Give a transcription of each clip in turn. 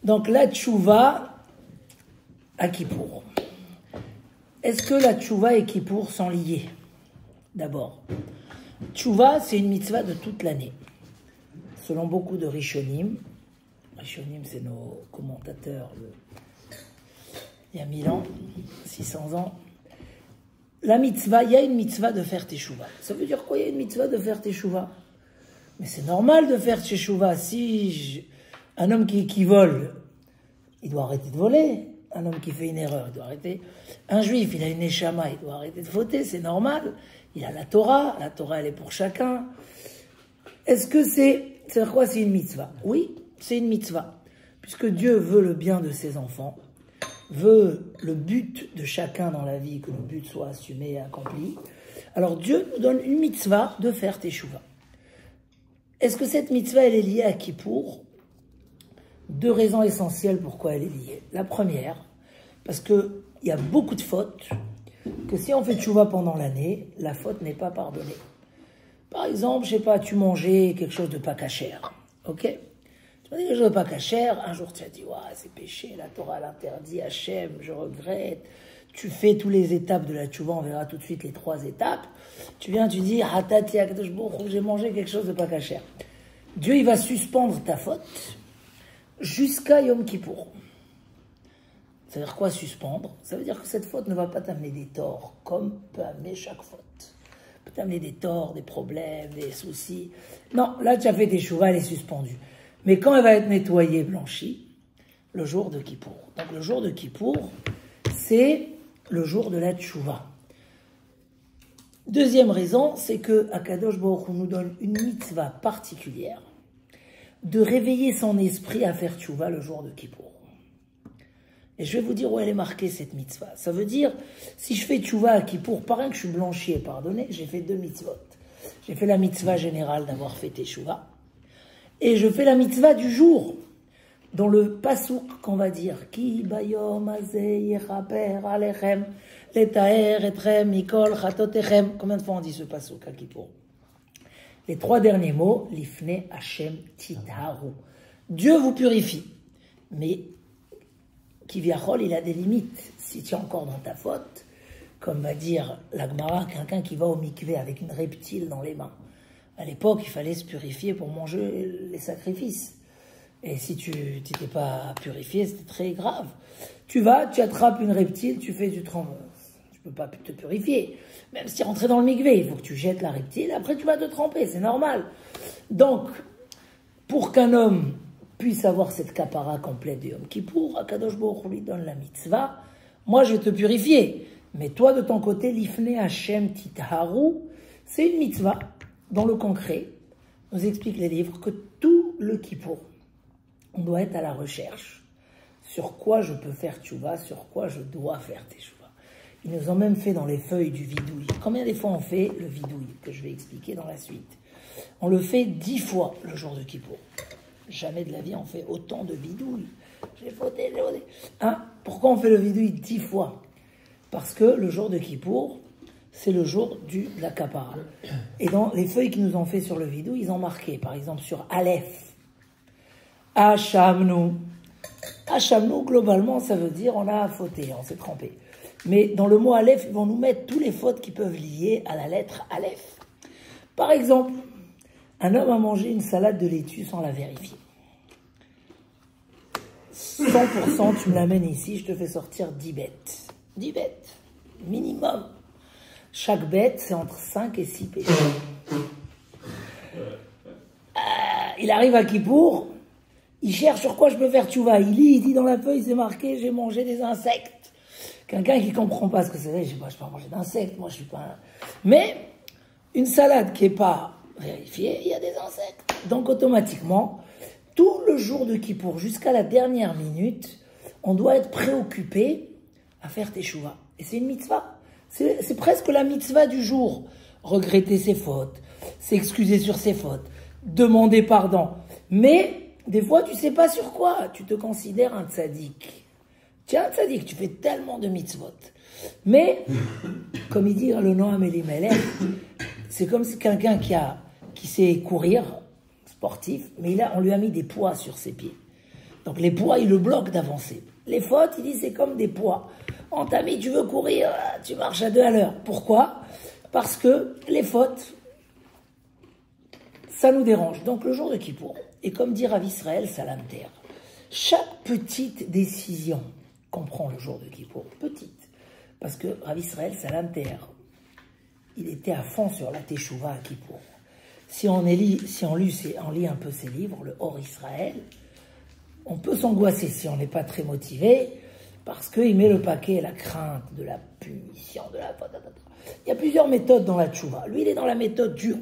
Donc la tchouva à Kippour. Est-ce que la tchouva et Kippour sont liés? D'abord, tchouva, c'est une mitzvah de toute l'année. Selon beaucoup de Rishonim, c'est nos commentateurs il y a 1000 ans, 600 ans, la mitzvah, il y a une mitzvah de faire teshuva. Ça veut dire quoi, il y a une mitzvah de faire teshuva? Mais c'est normal de faire teshuva. Si un homme qui vole, il doit arrêter de voler. Un homme qui fait une erreur, il doit arrêter. Un juif, il a une neshama, il doit arrêter de fauter, c'est normal. Il a la Torah elle est pour chacun. Est-ce que c'est quoi, c'est une mitzvah? Oui, c'est une mitzvah. Puisque Dieu veut le bien de ses enfants, veut le but de chacun dans la vie, que le but soit assumé et accompli. Alors Dieu nous donne une mitzvah de faire teshuva. Est-ce que cette mitzvah, elle est liée à Kippour? 2 raisons essentielles pourquoi elle est liée. La première, parce qu'il y a beaucoup de fautes, que si on fait teshuva pendant l'année, la faute n'est pas pardonnée. Par exemple, je sais pas, tu mangeais quelque chose de pas cachère, ok? Tu m'as dit quelque chose de pas cachère, un jour tu as dit, ouais, c'est péché, la Torah l'interdit, Hachem, je regrette. Tu fais toutes les étapes de la teshuva, on verra tout de suite les 3 étapes. Tu viens, tu dis, j'ai mangé quelque chose de pas cachère. Dieu, il va suspendre ta faute jusqu'à Yom Kippour. Ça veut dire quoi, suspendre? Ça veut dire que cette faute ne va pas t'amener des torts, comme peut amener chaque faute. Peut t'amener des torts, des problèmes, des soucis. Non, là, tu as fait tes teshuva, elle est suspendue. Mais quand elle va être nettoyée, blanchie, le jour de Kippour. Donc le jour de Kippour, c'est le jour de la teshuva. Deuxième raison, c'est que Akadosh Baruch Hu nous donne une mitzvah particulière de réveiller son esprit à faire teshuva le jour de Kippour. Et je vais vous dire où elle est marquée, cette mitzvah. Ça veut dire, si je fais teshuva à Kippour, par un que je suis blanchi et pardonné, j'ai fait 2 mitzvot. J'ai fait la mitzvah générale d'avoir fait teshuva, et je fais la mitzvah du jour, dans le pasouk qu'on va dire, Ki bayom azeh yechaper alechem letaer etrem mikol chatotechem. Combien de fois on dit ce pasouk à Kippour? Les 3 derniers mots, Lifne Hashem Titharu. Dieu vous purifie. Mais, Kiviachol, il a des limites. Si tu es encore dans ta faute, comme va dire la Gemara, quelqu'un qui va au mikvé avec une reptile dans les mains. À l'époque, il fallait se purifier pour manger les sacrifices. Et si tu n'étais pas purifié, c'était très grave. Tu vas, tu attrapes une reptile, tu fais du tremblement. Tu ne peux pas te purifier. Même si tu es rentré dans le mikvé, il faut que tu jettes la reptile, après tu vas te tremper, c'est normal. Donc, pour qu'un homme puisse avoir cette kapara complète de Yom Kippour, Akadosh Baruch Hu lui donne la mitzvah. Moi, je vais te purifier. Mais toi, de ton côté, l'ifne Hashem titharu, c'est une mitzvah. Dans le concret, nous explique les livres que tout le Kippour, on doit être à la recherche. Sur quoi je peux faire teshuva, sur quoi je dois faire teshuva. Ils nous ont même fait dans les feuilles du vidouille. Combien de fois on fait le vidouille, que je vais expliquer dans la suite? On le fait 10 fois le jour de Kippour. Jamais de la vie on fait autant de vidouille. J'ai fauté. Hein? Pourquoi on fait le vidouille 10 fois? Parce que le jour de Kippour, c'est le jour de la kapara. Et dans les feuilles qu'ils nous ont fait sur le vidouille, ils ont marqué, par exemple sur Aleph, Hachamnu. Hachamnu, globalement, ça veut dire on a fauté, on s'est trompé. Mais dans le mot Aleph, ils vont nous mettre tous les fautes qui peuvent lier à la lettre Aleph. Par exemple, un homme a mangé une salade de laitue sans la vérifier. 100%, tu me l'amènes ici, je te fais sortir 10 bêtes. 10 bêtes, minimum. Chaque bête, c'est entre 5 et 6 péchés. Il arrive à Kippour, il cherche sur quoi je peux faire teshuva. Il lit, il dit dans la feuille, c'est marqué, j'ai mangé des insectes. Quelqu'un qui ne comprend pas ce que c'est, je ne sais pas manger d'insectes, moi je suis pas un... Mais, une salade qui n'est pas vérifiée, il y a des insectes. Donc automatiquement, tout le jour de Kippour, jusqu'à la dernière minute, on doit être préoccupé à faire teshuva. Et c'est une mitzvah. C'est presque la mitzvah du jour. Regretter ses fautes, s'excuser sur ses fautes, demander pardon. Mais, des fois, tu ne sais pas sur quoi. Tu te considères un tzaddik. Tu es un tzaddik, tu fais tellement de mitzvot. Mais, comme il dit le Noam Elimelech, c'est comme si quelqu'un qui sait courir, sportif, mais on lui a mis des poids sur ses pieds. Donc les poids, ils le bloquent d'avancer. Les fautes, il dit, c'est comme des poids. En tamis, tu veux courir, tu marches à 2 à l'heure. Pourquoi? Parce que les fautes, ça nous dérange. Donc le jour de Kippour, et comme dit Rav Israël Salanter, chaque petite décision qu'on prend le jour de Kippour, petite, parce que Rav Israël Salanter, il était à fond sur la Teshuvah à Kippour. Si on lit un peu ses livres, le Or Israël, on peut s'angoisser si on n'est pas très motivé, parce qu'il met le paquet, la crainte de la punition, de la... Il y a plusieurs méthodes dans la Teshuvah. Lui, il est dans la méthode dure.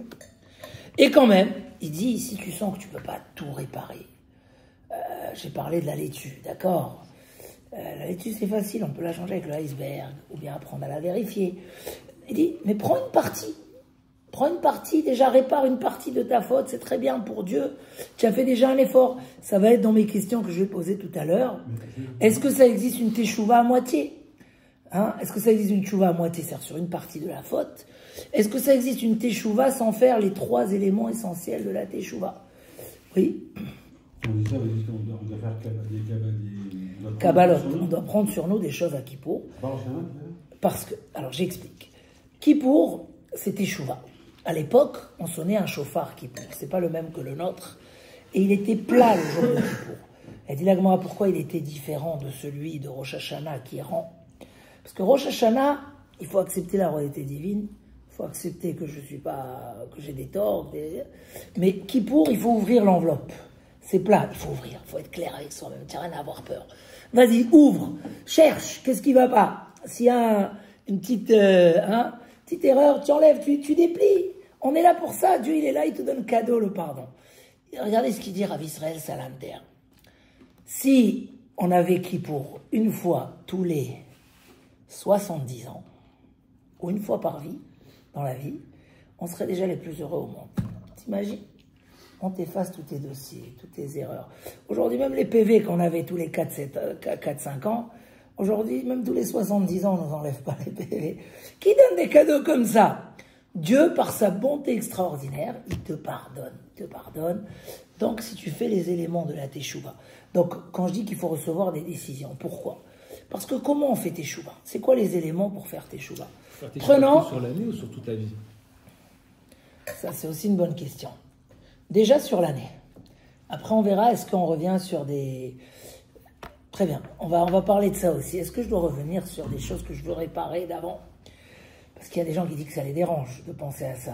Et quand même, il dit, si tu sens que tu ne peux pas tout réparer, j'ai parlé de la laitue, d'accord? La laitue, c'est facile, on peut la changer avec le iceberg, ou bien apprendre à la vérifier. Il dit, mais prends une partie. Prends une partie, déjà répare une partie de ta faute, c'est très bien pour Dieu. Tu as fait déjà un effort. Ça va être dans mes questions que je vais poser tout à l'heure. Est-ce que ça existe une teshuva à moitié? Est-ce que ça existe une teshuva à moitié, c'est-à-dire sur une partie de la faute? Est-ce que ça existe une teshuva sans faire les 3 éléments essentiels de la teshuva? Oui. On dit ça, on doit faire des Kabbalot. On doit prendre sur nous des choses à Kippour. Parce que, alors j'explique. Kippour, c'est teshuva. À l'époque, on sonnait un chauffard Kippour. C'est pas le même que le nôtre. Et il était plat le jour de Kippour. Elle dit la Gemara pourquoi il était différent de celui de Rosh Hashanah qui est rond. Parce que Rosh Hashanah, il faut accepter la royauté divine. Il faut accepter que je suis pas, que j'ai des torts. Mais Kippour, il faut ouvrir l'enveloppe. C'est plat, il faut ouvrir. Il faut être clair avec soi-même. Tu n'as rien à avoir peur. Vas-y, ouvre. Cherche. Qu'est-ce qui va pas? S'il y a une petite erreur, tu enlèves, tu déplies. On est là pour ça. Dieu, il est là, il te donne cadeau, le pardon. Et regardez ce qu'il dit Rav Israël Salanter. Si on avait Kippour une fois tous les 70 ans, ou une fois par vie, dans la vie, on serait déjà les plus heureux au monde. T'imagines? On t'efface tous tes dossiers, toutes tes erreurs. Aujourd'hui, même les PV qu'on avait tous les 4-5 ans, aujourd'hui, même tous les 70 ans, on ne nous enlève pas les PV. Qui donne des cadeaux comme ça? Dieu, par sa bonté extraordinaire, il te pardonne. Il te pardonne. Donc, si tu fais les éléments de la teshuva. Donc, quand je dis qu'il faut recevoir des décisions, pourquoi? Parce que comment on fait teshuva? C'est quoi les éléments pour faire teshuva? Prenons sur l'année ou sur toute la vie? Ça, c'est aussi une bonne question. Déjà sur l'année. Après, on verra, est-ce qu'on revient sur des... Très bien, on va parler de ça aussi. Est-ce que je dois revenir sur des choses que je veux réparer d'avant? Parce qu'il y a des gens qui disent que ça les dérange de penser à ça.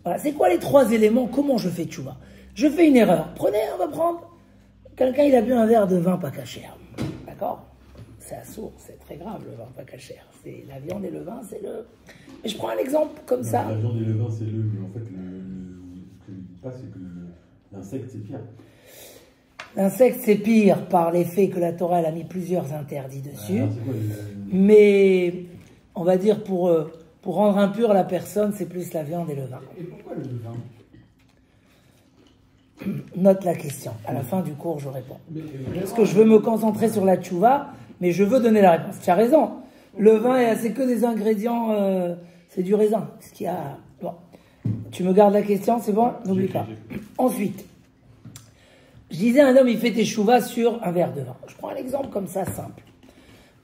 Voilà. C'est quoi les 3 éléments? Comment je fais tchouva? Je fais une erreur. Prenez, on va prendre... Quelqu'un, il a bu un verre de vin pas cachère. D'accord? C'est assourd, c'est très grave le vin pas cachère. C'est la viande et le vin, c'est le... Mais je prends un exemple comme ça. La viande et le vin, c'est le... Mais en fait, ce que je dis pas, c'est que l'insecte, c'est pire. L'insecte, c'est pire par les faits que la Torah elle a mis plusieurs interdits dessus. Alors, quoi, Mais on va dire pour rendre impure la personne, c'est plus la viande et le vin. Et pourquoi le vin? Note la question. À la fin du cours, je réponds. Parce que je veux me concentrer sur la tchouva, mais je veux donner la réponse. Tu as raison. Le vin, c'est que des ingrédients, c'est du raisin. Ce qu'il y a... Bon. Tu me gardes la question, c'est bon? N'oublie pas. Ensuite, je disais, un homme, il fait teshuva sur un verre de vin. Je prends un exemple comme ça, simple.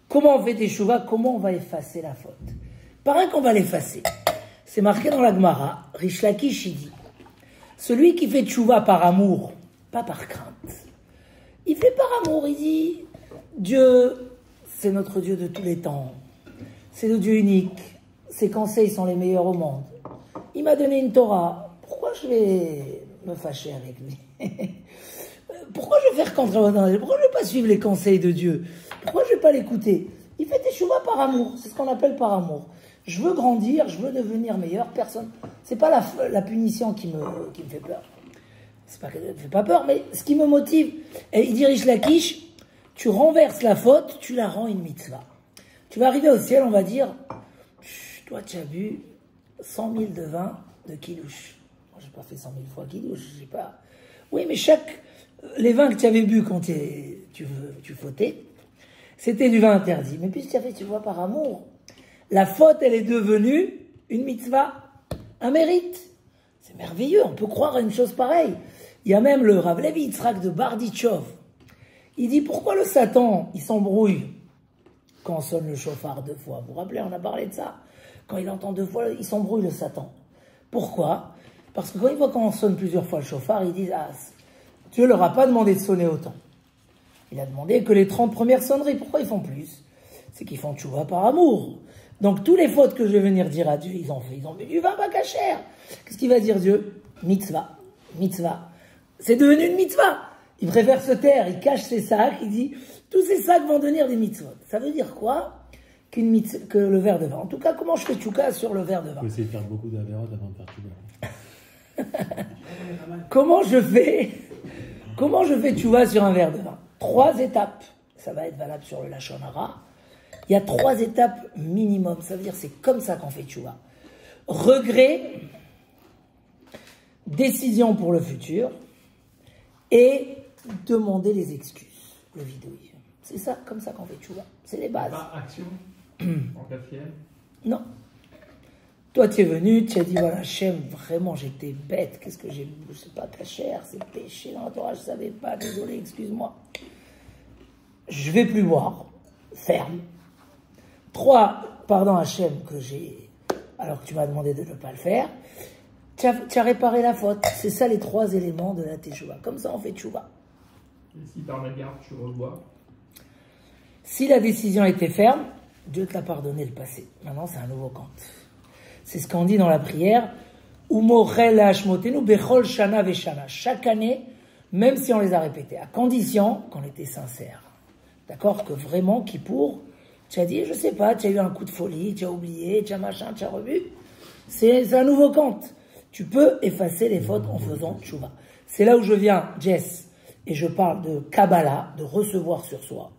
Comment on fait teshuva? Comment on va effacer la faute? Paraît qu'on va l'effacer. C'est marqué dans la Gemara. Rish Lakish, il dit, celui qui fait teshuva par amour, pas par crainte. Il fait par amour, il dit, Dieu, c'est notre Dieu de tous les temps. C'est le Dieu unique. Ses conseils sont les meilleurs au monde. Il m'a donné une Torah. Pourquoi je vais me fâcher avec lui? Pourquoi je vais faire contre Pourquoi je ne vais pas suivre les conseils de Dieu? Pourquoi je ne vais pas l'écouter? Il fait teshuva par amour. C'est ce qu'on appelle par amour. Je veux grandir, je veux devenir meilleur. Personne. C'est pas la punition qui me fait peur. C'est pas qu'elle ne fait pas peur, mais ce qui me motive. Et il dirige la quiche. Tu renverses la faute, tu la rends une mitzvah. Tu vas arriver au ciel, on va dire, toi tu as bu 100 000 de vin de kidouche. Moi, j'ai pas fait 100 000 fois kidouche, j'ai pas... Oui, mais les vins que tu avais bu quand tu fautais, c'était du vin interdit. Mais puisque tu as fait, tu vois, par amour, la faute, elle est devenue une mitzvah, un mérite. C'est merveilleux, on peut croire à une chose pareille. Il y a même le Rav Levi Yitzhak de Barditchov. Il dit pourquoi le Satan, il s'embrouille quand on sonne le chauffard 2 fois. Vous vous rappelez, on a parlé de ça. Quand il entend 2 fois, il s'embrouille le Satan. Pourquoi? Parce que quand il voit qu'on sonne plusieurs fois le chauffard, il dit ah, Dieu leur a pas demandé de sonner autant. Il a demandé que les 30 premières sonneries. Pourquoi ils font plus? C'est qu'ils font tchouva par amour. Donc, tous les fautes que je vais venir dire à Dieu, ils ont fait. Ils ont bu du vin pas cachère. Qu'est-ce qu'il va dire Dieu? Mitzvah. Mitzvah. C'est devenu une mitzvah. Il préfère se taire, il cache ses sacs, il dit, tous ces sacs vont devenir des mitzvot. Ça veut dire quoi? Que le verre de vin. En tout cas, comment je fais tchouka sur le verre de vin? Il faut essayer de faire beaucoup d'avérot avant de faire tchouka. Comment je fais tchouva sur un verre de vin? 3 étapes. Ça va être valable sur le Lachon Hara. Il y a 3 étapes minimum. Ça veut dire c'est comme ça qu'on fait tchouva. Regret, décision pour le futur et demander les excuses, le vidouille. C'est ça, comme ça qu'on fait tchouva. C'est les bases. Pas action en 4e? Non. Toi, tu es venu, tu as dit, voilà, Hachem, vraiment, j'étais bête. Qu'est-ce que j'ai... Je sais pas, cachère, c'est péché dans la Torah, je savais pas, désolé, excuse-moi. Je vais plus boire. Ferme. 3, pardon Hachem, que j'ai... Alors que tu m'as demandé de ne pas le faire. Tu as réparé la faute. C'est ça les 3 éléments de la teshuva. Comme ça, on fait teshuva. Et si par la garde, tu revois? Si la décision était ferme, Dieu te l'a pardonné le passé. Maintenant, c'est un nouveau compte. C'est ce qu'on dit dans la prière. Umorel hashmotenu bechol shana veshana. Chaque année, même si on les a répétés, à condition qu'on était sincère. D'accord? Que vraiment, Kippour, tu as dit, je sais pas, tu as eu un coup de folie, tu as oublié, tu as machin, tu as revu. C'est un nouveau compte. Tu peux effacer les fautes en faisant tchouva. C'est là où je viens, Jess, et je parle de Kabbalah, de recevoir sur soi.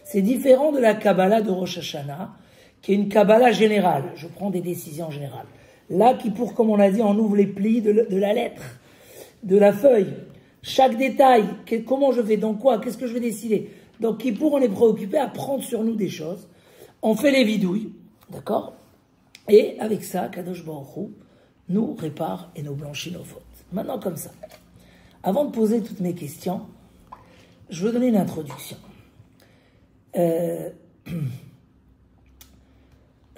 C'est différent de la Kabbalah de Rosh Hashanah, qui est une Kabbalah générale. Je prends des décisions générales. Là, Kippour, comme on l'a dit, on ouvre les plis de la lettre, de la feuille. Chaque détail, comment je fais, dans quoi, qu'est-ce que je vais décider. Donc Kippour, on est préoccupé à prendre sur nous des choses. On fait les vidouilles, d'accord? Et avec ça, Kadosh Baruch Hu nous répare et nous blanchit nos fautes. Maintenant, comme ça. Avant de poser toutes mes questions, je veux donner une introduction. Je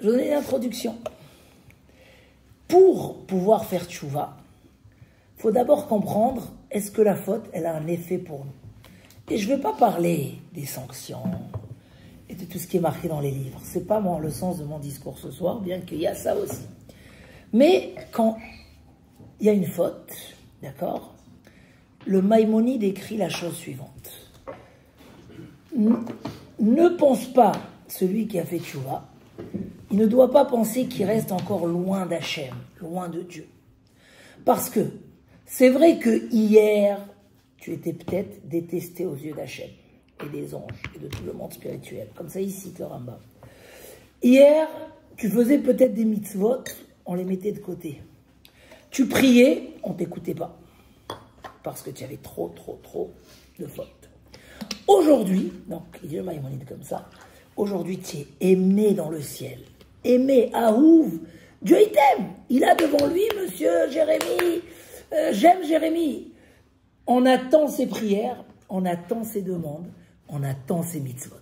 veux donner une introduction. Pour pouvoir faire tchouva, il faut d'abord comprendre, est-ce que la faute, elle a un effet pour nous? Et je ne vais pas parler des sanctions et de tout ce qui est marqué dans les livres. Ce n'est pas le sens de mon discours ce soir, bien qu'il y a ça aussi. Mais quand il y a une faute, d'accord, le Maïmonide écrit la chose suivante. Ne pense pas, celui qui a fait tchouva, il ne doit pas penser qu'il reste encore loin d'Hachem, loin de Dieu. Parce que c'est vrai que hier, tu étais peut-être détesté aux yeux d'Hachem et des anges et de tout le monde spirituel. Comme ça, ici, le Rambam. Hier, tu faisais peut-être des mitzvot, on les mettait de côté. Tu priais, on ne t'écoutait pas. Parce que tu avais trop de fautes. Aujourd'hui, donc, il dit le Maïmonide comme ça, aujourd'hui, tu es aimé dans le ciel. Aimé, Aouv. Dieu, il t'aime. Il a devant lui, monsieur Jérémie. J'aime Jérémie. On attend ses prières, on attend ses demandes, on attend ses mitzvot.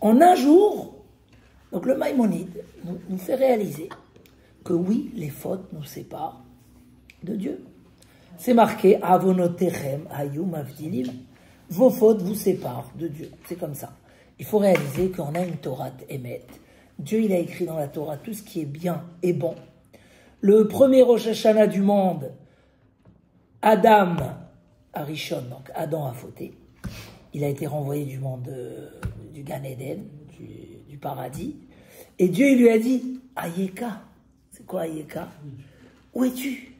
En un jour, donc le Maïmonide nous fait réaliser que oui, les fautes nous séparent de Dieu. C'est marqué, Avonotechem hayum avdilim. Vos fautes vous séparent de Dieu. C'est comme ça. Il faut réaliser qu'on a une Torah émet. Dieu, il a écrit dans la Torah tout ce qui est bien et bon. Le premier Rosh Hashanah du monde, Adam Arishon, donc Adam a fauté. Il a été renvoyé du monde du Gan Eden, du paradis. Et Dieu, il lui a dit, Ayeka. C'est quoi Ayeka? Où es-tu?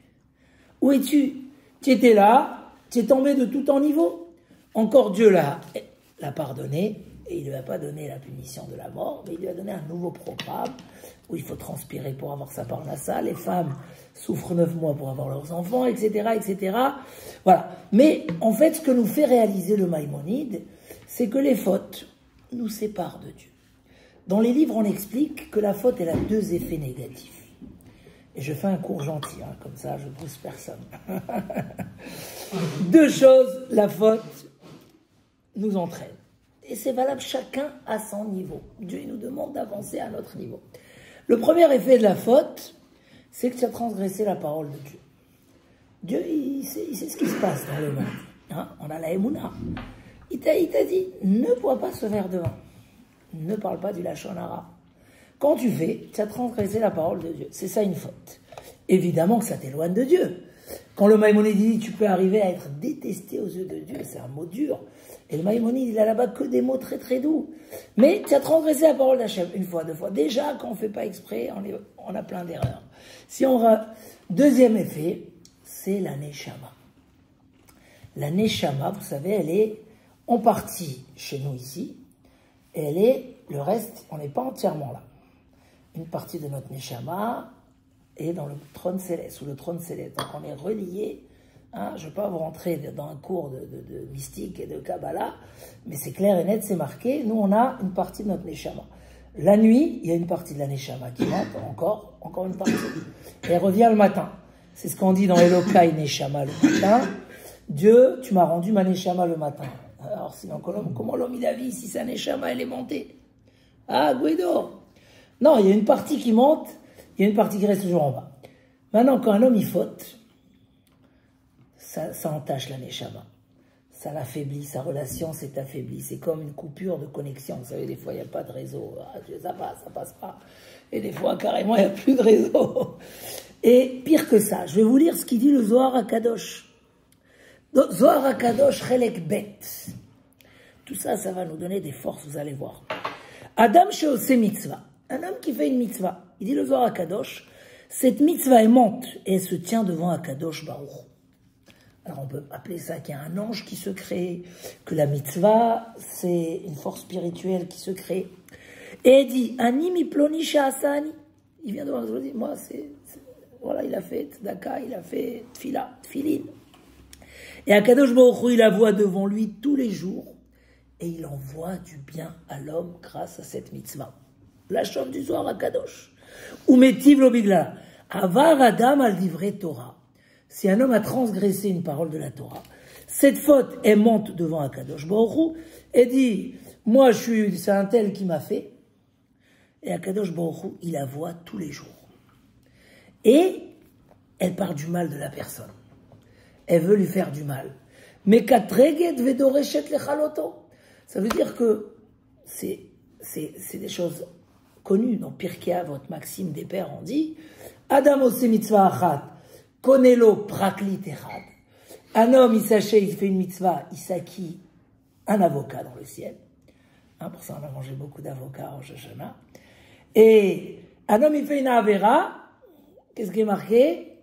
Où es-tu? Tu étais là, tu es tombé de tout ton niveau. Encore Dieu l'a pardonné, et il ne lui a pas donné la punition de la mort, mais il lui a donné un nouveau programme où il faut transpirer pour avoir sa parnassa. Les femmes souffrent 9 mois pour avoir leurs enfants, etc., etc. Voilà. Mais en fait, ce que nous fait réaliser le Maïmonide, c'est que les fautes nous séparent de Dieu. Dans les livres, on explique que la faute, elle a 2 effets négatifs. Et je fais un cours gentil, hein, comme ça je ne bruse personne. Deux choses, la faute nous entraîne. Et c'est valable chacun à son niveau. Dieu nous demande d'avancer à notre niveau. Le premier effet de la faute, c'est que tu as transgressé la parole de Dieu. Dieu, il sait ce qui se passe dans le monde. Hein, on a la Emouna. Il t'a dit, ne bois pas ce verre de vin. Ne parle pas du Lachon Hara. Quand tu fais, tu as transgressé la parole de Dieu. C'est ça une faute. Évidemment que ça t'éloigne de Dieu. Quand le Maïmonide dit, tu peux arriver à être détesté aux yeux de Dieu, c'est un mot dur. Et le Maïmonide, il a là-bas que des mots très très doux. Mais tu as transgressé la parole d'Hachem une fois, deux fois. Déjà, quand on ne fait pas exprès, on a plein d'erreurs. Deuxième effet, c'est la Neshama. La Neshama, vous savez, elle est en partie chez nous ici, et le reste, on n'est pas entièrement là. Une partie de notre Neshama est dans le trône céleste, sous le trône céleste. Donc on est relié. Hein, je ne vais pas vous rentrer dans un cours de mystique et de Kabbalah, mais c'est clair et net, c'est marqué. Nous, on a une partie de notre Neshama. La nuit, il y a une partie de la Neshama qui monte, encore une partie. Et elle revient le matin. C'est ce qu'on dit dans Elokai Neshama le matin. Dieu, tu m'as rendu ma Neshama le matin. Alors sinon, comment l'homme il a vu si sa Neshama elle est montée? Ah, Guido. Non, il y a une partie qui monte, il y a une partie qui reste toujours en bas. Maintenant, quand un homme il faute, ça entache la Neshama. Ça l'affaiblit, sa relation s'est affaiblie. C'est comme une coupure de connexion. Vous savez, des fois, il n'y a pas de réseau. Ah, ça passe pas. Et des fois, carrément, il n'y a plus de réseau. Et pire que ça, je vais vous lire ce qu'il dit le Zohar HaKadosh. Zohar HaKadosh, Chelek Bet. Tout ça, ça va nous donner des forces, vous allez voir. Adam Sheose Mitzvah. Un homme qui fait une mitzvah. Il dit le Zohar HaKadosh, cette mitzvah, elle monte et elle se tient devant HaKadosh Baruch. Alors on peut appeler ça qu'il y a un ange qui se crée, que la mitzvah, c'est une force spirituelle qui se crée. Et il dit, Ani mi ploni sha'asani. Il vient devant nous dire, moi, voilà, il a fait tzedaka, il a fait tfila, tfilin. Et Akadosh Baruch Hu, il la voit devant lui tous les jours. Et il envoie du bien à l'homme grâce à cette mitzvah. La chante du Zohar HaKadosh. Ou metiv lo bigla. Avar adam al divrei Torah. Si un homme a transgressé une parole de la Torah, cette faute, elle monte devant Akadosh Baruch Hu et dit, moi, c'est un tel qui m'a fait. Et Akadosh Baruch Hu, il la voit tous les jours. Et elle parle du mal de la personne. Elle veut lui faire du mal. Mais katreget vedoreshet lechaloto. Ça veut dire que c'est des choses connues. Dans Pirkei Avot, Maxime des Pères, on dit, Adam ose mitzvah achat. Konelo praklit echad. Un homme, il s'achète, il fait une mitzvah, il s'acquit un avocat dans le ciel. Hein, pour ça, on a mangé beaucoup d'avocats en Rosh Hashanah. Et un homme, il fait une avera. Qu'est-ce qui est marqué?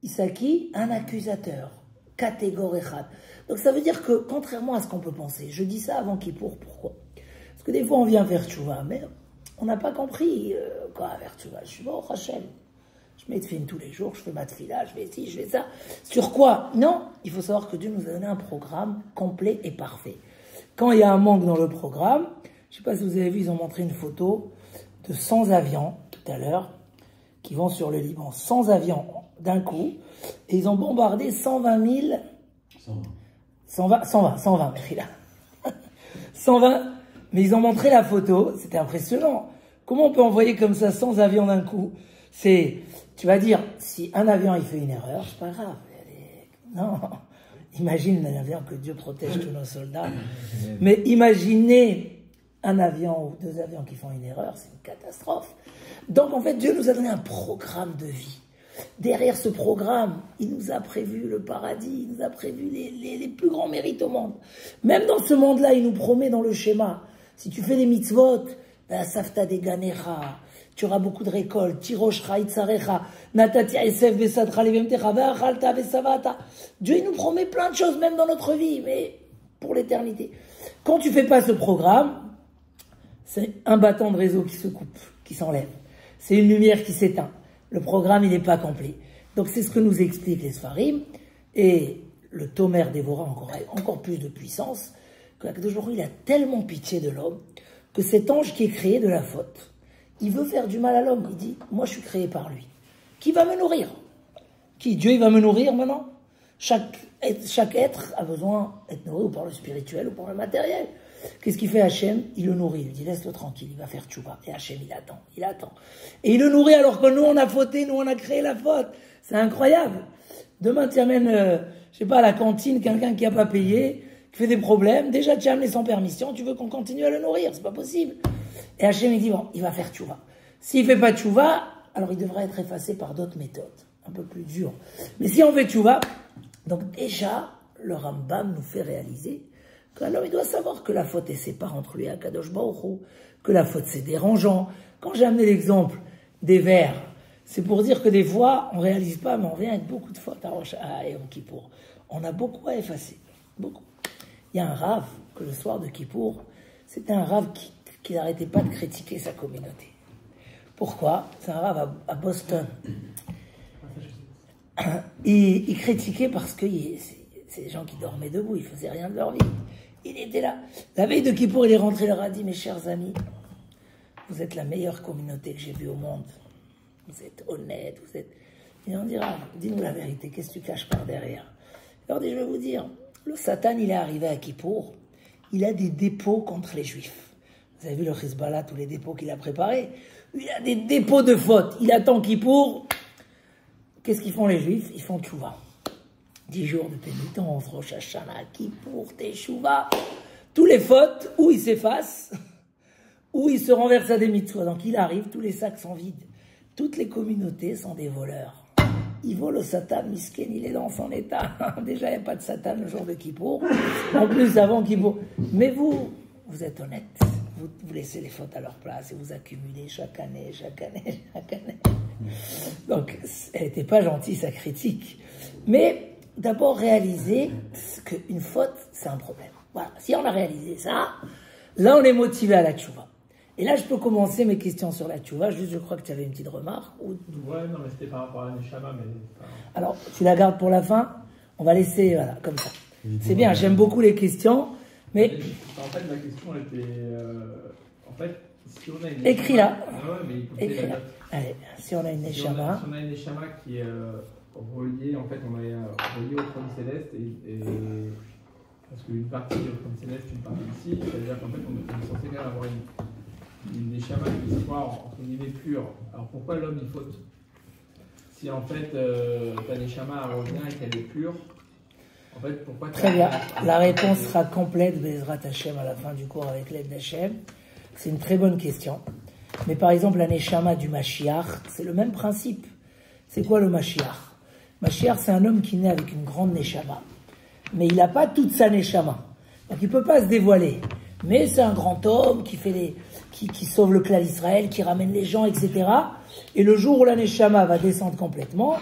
Il s'acquit un accusateur. Catégor echad. Donc ça veut dire que, contrairement à ce qu'on peut penser, je dis ça avant Kippour, pourquoi? Parce que des fois, on vient vers Tchouva, mais on n'a pas compris quoi vers Tchouva. Je suis bon, Hachem. Je mets tefilin tous les jours, je fais ma tefila, je fais ci, je fais ça. Sur quoi? Non, il faut savoir que Dieu nous a donné un programme complet et parfait. Quand il y a un manque dans le programme, je ne sais pas si vous avez vu, ils ont montré une photo de 100 avions, tout à l'heure, qui vont sur le Liban. 100 avions d'un coup, et ils ont bombardé 120 000... 120, mais là. 120, mais ils ont montré la photo, c'était impressionnant. Comment on peut envoyer comme ça 100 avions d'un coup? Tu vas dire, si un avion il fait une erreur, c'est pas grave. Non, imagine un avion que Dieu protège tous nos soldats. Mais imaginez un avion ou deux avions qui font une erreur, c'est une catastrophe. Donc en fait, Dieu nous a donné un programme de vie. Derrière ce programme, il nous a prévu le paradis, il nous a prévu les plus grands mérites au monde. Même dans ce monde-là, il nous promet dans le schéma, si tu fais les mitzvot, la safta de ganera, tu auras beaucoup de récoltes. Tiroshra itzarecha, natati esef besadra levemtecha, ve'achalta besavata. Dieu, il nous promet plein de choses, même dans notre vie, mais pour l'éternité. Quand tu fais pas ce programme, c'est un bâton de réseau qui se coupe, qui s'enlève. C'est une lumière qui s'éteint. Le programme, il n'est pas complet. Donc, c'est ce que nous expliquent les Sfarim. Et le Tomer dévora encore plus de puissance, que l'Akadosh Baruch Hu, il a tellement pitié de l'homme, que cet ange qui est créé de la faute, il veut faire du mal à l'homme. Il dit, moi je suis créé par lui. Qui va me nourrir? Qui? Dieu, il va me nourrir maintenant? Chaque être a besoin d'être nourri ou par le spirituel ou par le matériel. Qu'est-ce qu'il fait Hachem? Il le nourrit, il dit laisse-le tranquille, il va faire tchouva. Et Hachem, il attend, il attend. Et il le nourrit alors que nous, on a fauté, nous, on a créé la faute. C'est incroyable. Demain, tu amènes, je sais pas, à la cantine, quelqu'un qui n'a pas payé, qui fait des problèmes. Déjà, tu as amené sans permission, tu veux qu'on continue à le nourrir, c'est pas possible. Et Hachem, il dit bon, il va faire tchouva. S'il fait pas tchouva, alors il devrait être effacé par d'autres méthodes, un peu plus dures. Mais si on fait tchouva, donc déjà, le Rambam nous fait réaliser qu'alors il doit savoir que la faute est séparée entre lui et Akadosh Baruch Hu, que la faute c'est dérangeant. Quand j'ai amené l'exemple des vers, c'est pour dire que des fois, on ne réalise pas, mais on vient avec beaucoup de fautes à Yom Kippour. On a beaucoup à effacer, beaucoup. Il y a un rave que le soir de Kippour, c'était un rave qui n'arrêtait pas de critiquer sa communauté. Pourquoi? C'est un rave à Boston. Il critiquait parce que c'est des gens qui dormaient debout, ils faisaient rien de leur vie. Il était là. La veille de Kippour, il est rentré, il leur a dit, mes chers amis, vous êtes la meilleure communauté que j'ai vue au monde. Vous êtes honnêtes, vous êtes... Et on dira, dis-nous la vérité, qu'est-ce que tu caches par derrière? Alors je vais vous dire, le Satan, il est arrivé à Kippour, il a des dépôts contre les Juifs. Vous avez vu le Hezbollah, tous les dépôts qu'il a préparés? Il a des dépôts de fautes. Il attend Kippour. Qu'est-ce qu'ils font les Juifs? Ils font tchouva. 10 jours de pénitence, Rosh Hashanah, Kippour, Teshuvah. Tous les fautes, où ils s'effacent, où ils se renversent à des mitzvot. Donc il arrive, tous les sacs sont vides. Toutes les communautés sont des voleurs. Ils volent au Satan, Misken, il est dans son état. Déjà, il n'y a pas de Satan le jour de Kippour. En plus, avant Kippour. Mais vous êtes honnête. Vous laissez les fautes à leur place et vous accumulez chaque année. Donc, elle n'était pas gentille, sa critique. Mais d'abord, réaliser qu'une faute, c'est un problème. Voilà. Si on a réalisé ça, là, on est motivé à la tchouva. Et là, je peux commencer mes questions sur la tchouva. Juste, je crois que tu avais une petite remarque. Ouais, non, mais c'était par rapport à la Neshama. Alors, tu la gardes pour la fin? On va laisser, voilà, comme ça. C'est bien, j'aime beaucoup les questions. Mais... En fait, ma question était... en fait, si on a une... Écris-la. Ah ouais, mais Écris-la. Allez, si on a une Neshama... Si on a une Neshama qui est reliée, en fait, on est relié au trône céleste et parce qu'une partie au trône céleste, une partie ici, c'est-à-dire qu'en fait, on est censé quand même avoir une Neshama qui soit entre guillemets pure. Alors pourquoi l'homme il faute? Si en fait ta Neshama revient et qu'elle est pure, en fait pourquoi? Très bien, la réponse sera complète, Bezrat Hashem, à la fin du cours avec l'aide d'Hachem. C'est une très bonne question. Mais par exemple, la Neshama du Mashiach, c'est le même principe. C'est quoi le Mashiach? Mashiach, c'est un homme qui naît avec une grande Neshama. Mais il n'a pas toute sa Neshama. Donc il ne peut pas se dévoiler. Mais c'est un grand homme qui sauve le clan d'Israël, qui ramène les gens, etc. Et le jour où la Neshama va descendre complètement,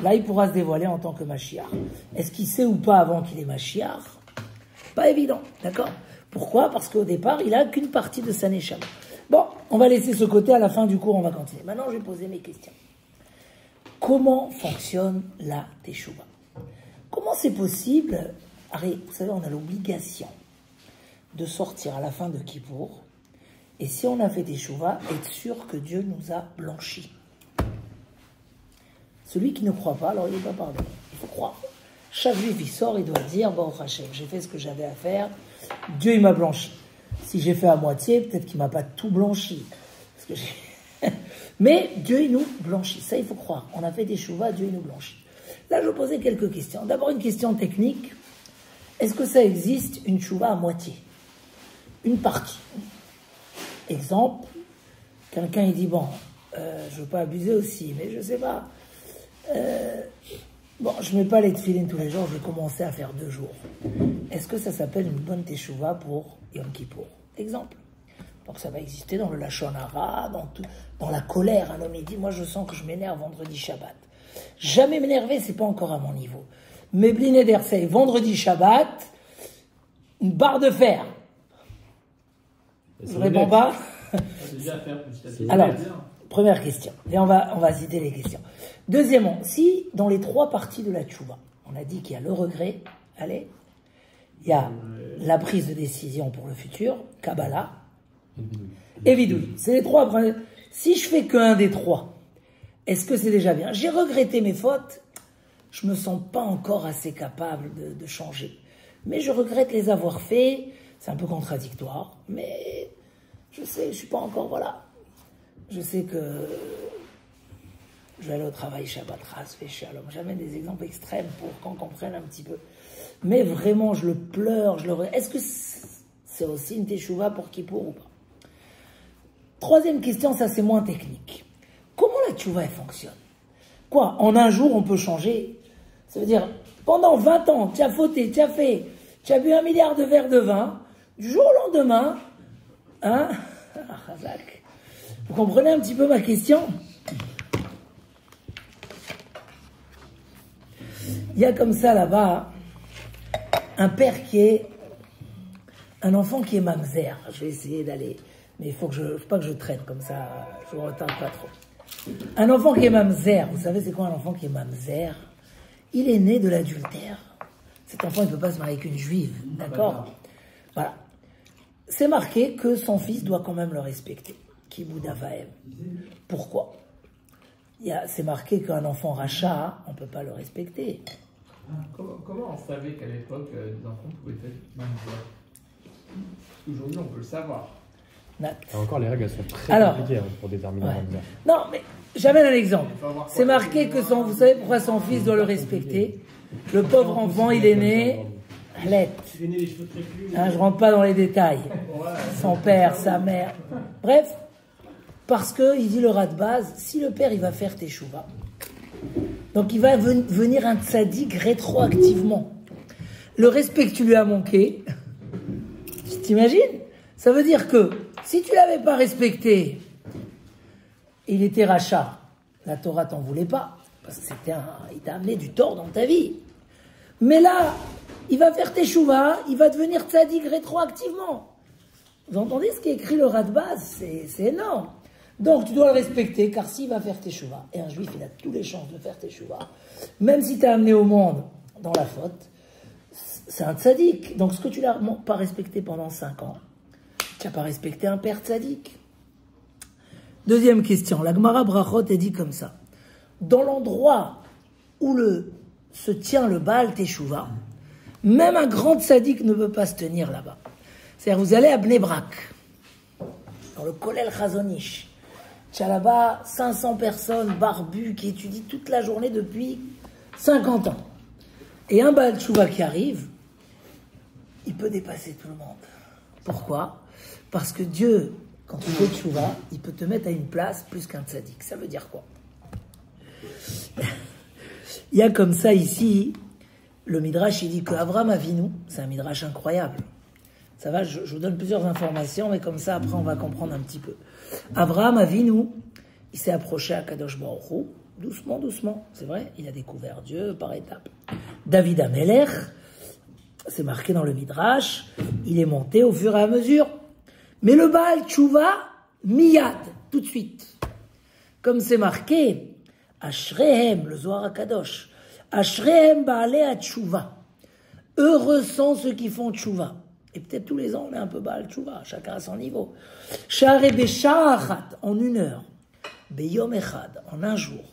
là il pourra se dévoiler en tant que Mashiach. Est-ce qu'il sait ou pas avant qu'il est Mashiach? Pas évident, d'accord? Pourquoi? Parce qu'au départ, il n'a qu'une partie de sa Neshama. Bon, on va laisser ce côté, à la fin du cours, on va continuer. Maintenant, je vais poser mes questions. Comment fonctionne la Teshuvah? Comment c'est possible? Vous savez, on a l'obligation de sortir à la fin de Kippour, et si on a fait Teshuvah, être sûr que Dieu nous a blanchis. Celui qui ne croit pas, alors il n'est pas pardonné. Il faut croire. Chaque juif, il sort, il doit dire, Baruch Hashem, j'ai fait ce que j'avais à faire, Dieu il m'a blanchi. Si j'ai fait à moitié, peut-être qu'il ne m'a pas tout blanchi. Parce que mais Dieu il nous blanchit, ça il faut croire. On a fait des Teshuvah, Dieu il nous blanchit. Là je vais poser quelques questions. D'abord une question technique. Est-ce que ça existe une Teshuvah à moitié? Une partie. Exemple, quelqu'un il dit, bon, je ne veux pas abuser aussi, mais je ne sais pas. Bon, je ne mets pas les tefilines tous les jours, je vais commencer à faire 2 jours. Est-ce que ça s'appelle une bonne Teshuvah pour Yom Kippour? Exemple. Donc ça va exister dans le Lachon Hara, dans la colère. Un homme il dit, moi je sens que je m'énerve vendredi Shabbat. Jamais m'énerver, c'est pas encore à mon niveau. Mais bliné d'Ersey, vendredi Shabbat, une barre de fer. Je ne réponds pas. Alors, première question. Et on va citer les questions. Deuxièmement, si dans les 3 parties de la tchouva, on a dit qu'il y a le regret, allez, il y a la prise de décision pour le futur, Kabbalah, et Vidouille. C'est les 3. Si je fais qu'un des 3, est-ce que c'est déjà bien? J'ai regretté mes fautes, je me sens pas encore assez capable de changer. Mais je regrette les avoir faits, c'est un peu contradictoire, mais je sais, je suis pas encore, voilà. Je sais que je vais aller au travail Shabbat, Ras, Shalom. J'amène des exemples extrêmes pour qu'on comprenne un petit peu. Mais vraiment, je le pleure, je le regrette. Est-ce que c'est aussi une teshuva pour Kippour ou pas? Troisième question, ça c'est moins technique. Comment la teshuva elle fonctionne? Quoi? En un jour, on peut changer? Ça veut dire, pendant 20 ans, tu as fauté, tu as fait, tu as bu 1 milliard de verres de vin, du jour au lendemain, hein? Vous comprenez un petit peu ma question? Il y a comme ça là-bas un père qui est un enfant qui est mamzer. Je vais essayer d'aller, mais il faut pas que je traîne comme ça, je ne retarde pas trop. Un enfant qui est mamzer, vous savez c'est quoi un enfant qui est mamzer? Il est né de l'adultère. Cet enfant il ne peut pas se marier avec une juive, d'accord? Voilà. C'est marqué que son fils doit quand même le respecter. Kibouda Vahem. Pourquoi? C'est marqué qu'un enfant rachat, on ne peut pas le respecter. Comment on savait qu'à l'époque, des enfants pouvaient être mamzer? Aujourd'hui, on peut le savoir. Encore, les règles elles sont très compliquées pour déterminer mamzer. Non, mais j'amène un exemple. C'est marqué que vous savez pourquoi son fils doit le respecter? Le pauvre enfant, il est né... Hein, je rentre pas dans les détails. Son père, sa mère. Bref, parce que il dit le rat de base, si le père il va faire teshuva, donc il va venir un tzaddik rétroactivement. Le respect que tu lui as manqué, tu t'imagines? Ça veut dire que si tu l'avais pas respecté, il était rachat. La Torah t'en voulait pas parce que il t'a amené du tort dans ta vie. Mais là, il va faire teshuva, il va devenir tzaddik rétroactivement. Vous entendez ce qui est écrit le rat de base? C'est énorme. Donc tu dois le respecter, car s'il va faire teshuva, et un juif il a toutes les chances de faire teshuva, même si tu as amené au monde dans la faute, c'est un tzaddik. Donc ce que tu l'as pas respecté pendant 5 ans, tu n'as pas respecté un père tzaddik. Deuxième question, la Gemara Brachot est dit comme ça. Dans l'endroit où se tient le Baal Teshuva, même un grand tzaddik ne peut pas se tenir là-bas. C'est-à-dire, vous allez à Bnei Brak, dans le Kollel Chazonish. Tu as là-bas 500 personnes barbues qui étudient toute la journée depuis 50 ans. Et un Baal Teshuva qui arrive, il peut dépasser tout le monde. Pourquoi? Parce que Dieu, quand tu fais Teshuva, il peut te mettre à une place plus qu'un tzaddik. Ça veut dire quoi? Il y a comme ça ici, le Midrash, il dit que Avraham Avinu, c'est un Midrash incroyable. Ça va, je vous donne plusieurs informations, mais comme ça, après, on va comprendre un petit peu. Avraham Avinu, il s'est approché à Kadosh Baruch Hu, doucement, doucement. C'est vrai, il a découvert Dieu par étapes. David Amelech, c'est marqué dans le Midrash, il est monté au fur et à mesure. Mais le Baal Teshuva, miyad, tout de suite. Comme c'est marqué, Ashrehem, le Zohar HaKadosh, Ashrehem Baalei Teshuva. Heureux sont ceux qui font Teshuva. Et peut-être tous les ans, on est un peu Baal Teshuva, chacun à son niveau. Sha'arei Besha'achat, en 1 heure. Beyom Echad, en 1 jour.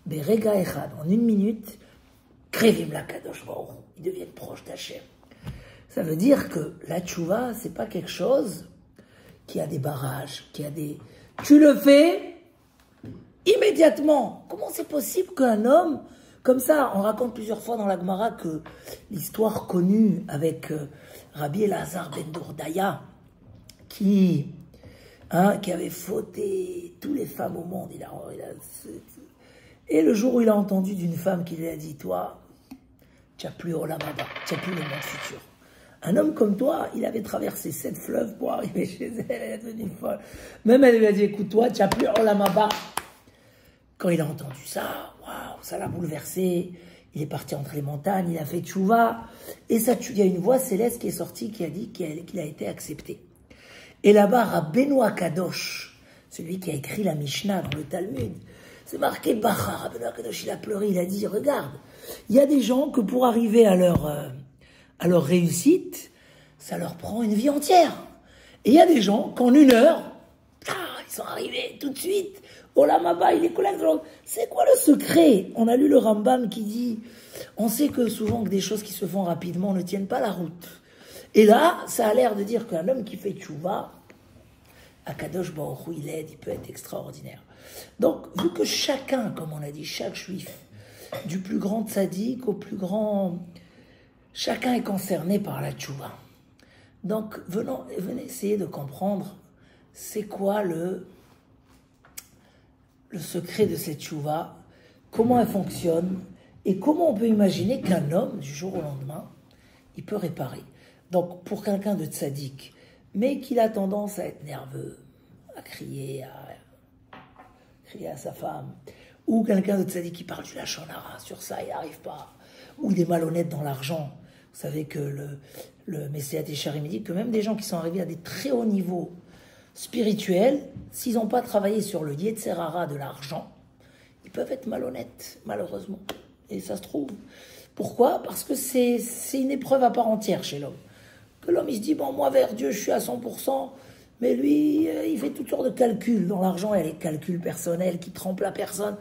Berega Echad, en 1 minute. Krevim la Kadosh Baruch Hu. Ils deviennent proches d'Hachem. Ça veut dire que la Teshuva, c'est pas quelque chose qui a des barrages, qui a des... Tu le fais immédiatement. Comment c'est possible qu'un homme, comme ça, on raconte plusieurs fois dans la Gemara que l'histoire connue avec Rabbi Elazar ben Dourdaya, qui avait fauté toutes les femmes au monde. Et le jour où il a entendu d'une femme qui lui a dit, toi, tu n'as plus Olam Haba, tu n'as plus le monde futur. Un homme comme toi, il avait traversé 7 fleuves pour arriver chez elle, elle est devenue folle. Même elle lui a dit, écoute, toi, tu n'as plus Olam Haba. Quand il a entendu ça, waouh, ça l'a bouleversé. Il est parti entre les montagnes, il a fait tchouva. Et il y a une voix céleste qui est sortie qui a dit qu'il a été accepté. Et là-bas, Rabbeinu Akadosh, celui qui a écrit la Mishnah dans le Talmud, c'est marqué Bacha, Rabbeinu Akadosh, il a pleuré, il a dit, regarde, il y a des gens que pour arriver à leur réussite, ça leur prend une vie entière. Et il y a des gens qu'en 1 heure, ils sont arrivés tout de suite Olam Haba, il est collecte. C'est quoi le secret? On a lu le Rambam qui dit, on sait que souvent que des choses qui se font rapidement ne tiennent pas la route. Et là, ça a l'air de dire qu'un homme qui fait tchouva, Akadosh Baruch Hu, il aide, il peut être extraordinaire. Donc, vu que chacun, comme on a dit, chaque juif, du plus grand tzaddik au plus grand, chacun est concerné par la tchouva. Donc, venez essayer de comprendre c'est quoi le secret de cette tchouva, comment elle fonctionne, et comment on peut imaginer qu'un homme, du jour au lendemain, il peut réparer. Donc, pour quelqu'un de tzaddik, mais qu'il a tendance à être nerveux, à crier à sa femme, ou quelqu'un de tzaddik qui parle du lachon hara, sur ça, il n'arrive pas, ou il est malhonnête dans l'argent. Vous savez que le Messiah Yesharim dit que même des gens qui sont arrivés à des très hauts niveaux spirituels, s'ils n'ont pas travaillé sur le Yetzer hara de l'argent, ils peuvent être malhonnêtes, malheureusement. Et ça se trouve. Pourquoi? Parce que c'est une épreuve à part entière chez l'homme. Que l'homme, il se dit, bon, moi, vers Dieu, je suis à 100%, mais lui, il fait toutes sortes de calculs. Dans l'argent, il y a les calculs personnels qui trompent la personne.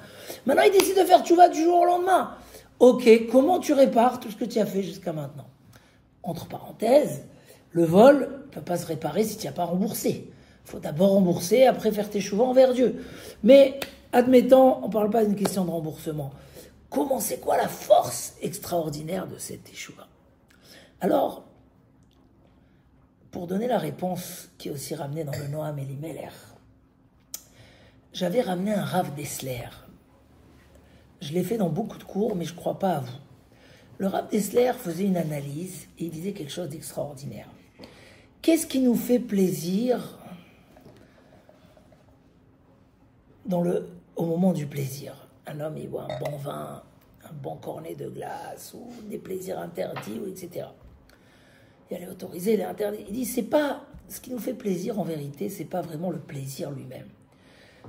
Maintenant, il décide de faire tchouva du jour au lendemain. Ok, comment tu répares tout ce que tu as fait jusqu'à maintenant? Entre parenthèses, le vol ne peut pas se réparer si tu n'as pas remboursé. Il faut d'abord rembourser, après faire tes tchouva envers Dieu. Mais, admettons, on ne parle pas d'une question de remboursement. Comment, c'est quoi la force extraordinaire de cette tchouva? Alors, pour donner la réponse qui est aussi ramenée dans le Noam Elimelech, j'avais ramené un Rav Dessler. Je l'ai fait dans beaucoup de cours, mais je ne crois pas à vous. Le Rav Dessler faisait une analyse et il disait quelque chose d'extraordinaire. Qu'est-ce qui nous fait plaisir au moment du plaisir? Un homme, il boit un bon vin, un bon cornet de glace, ou des plaisirs interdits, ou etc. Il est autorisé, il est interdit. Il dit, c'est pas ce qui nous fait plaisir en vérité, c'est pas vraiment le plaisir lui-même.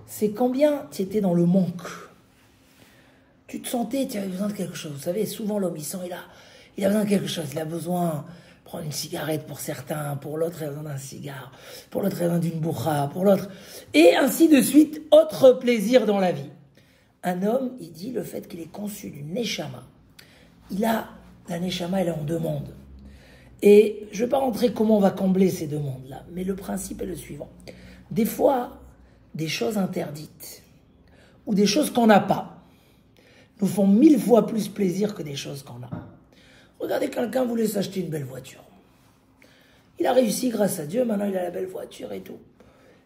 C'est combien tu étais dans le manque. Tu te sentais, tu avais besoin de quelque chose. Vous savez, souvent l'homme, il a besoin de quelque chose. Il a besoin de prendre une cigarette pour certains, pour l'autre, il a besoin d'un cigare, pour l'autre, il a besoin d'une bourra, pour l'autre. Et ainsi de suite, autre plaisir dans la vie. Un homme, il dit, le fait qu'il est conçu d'une neshama, la neshama, elle est en deux mondes. Et je ne vais pas rentrer comment on va combler ces deux mondes-là, mais le principe est le suivant. Des fois, des choses interdites, ou des choses qu'on n'a pas, nous font 1000 fois plus plaisir que des choses qu'on a. Regardez, quelqu'un voulait s'acheter une belle voiture. Il a réussi grâce à Dieu, maintenant il a la belle voiture et tout.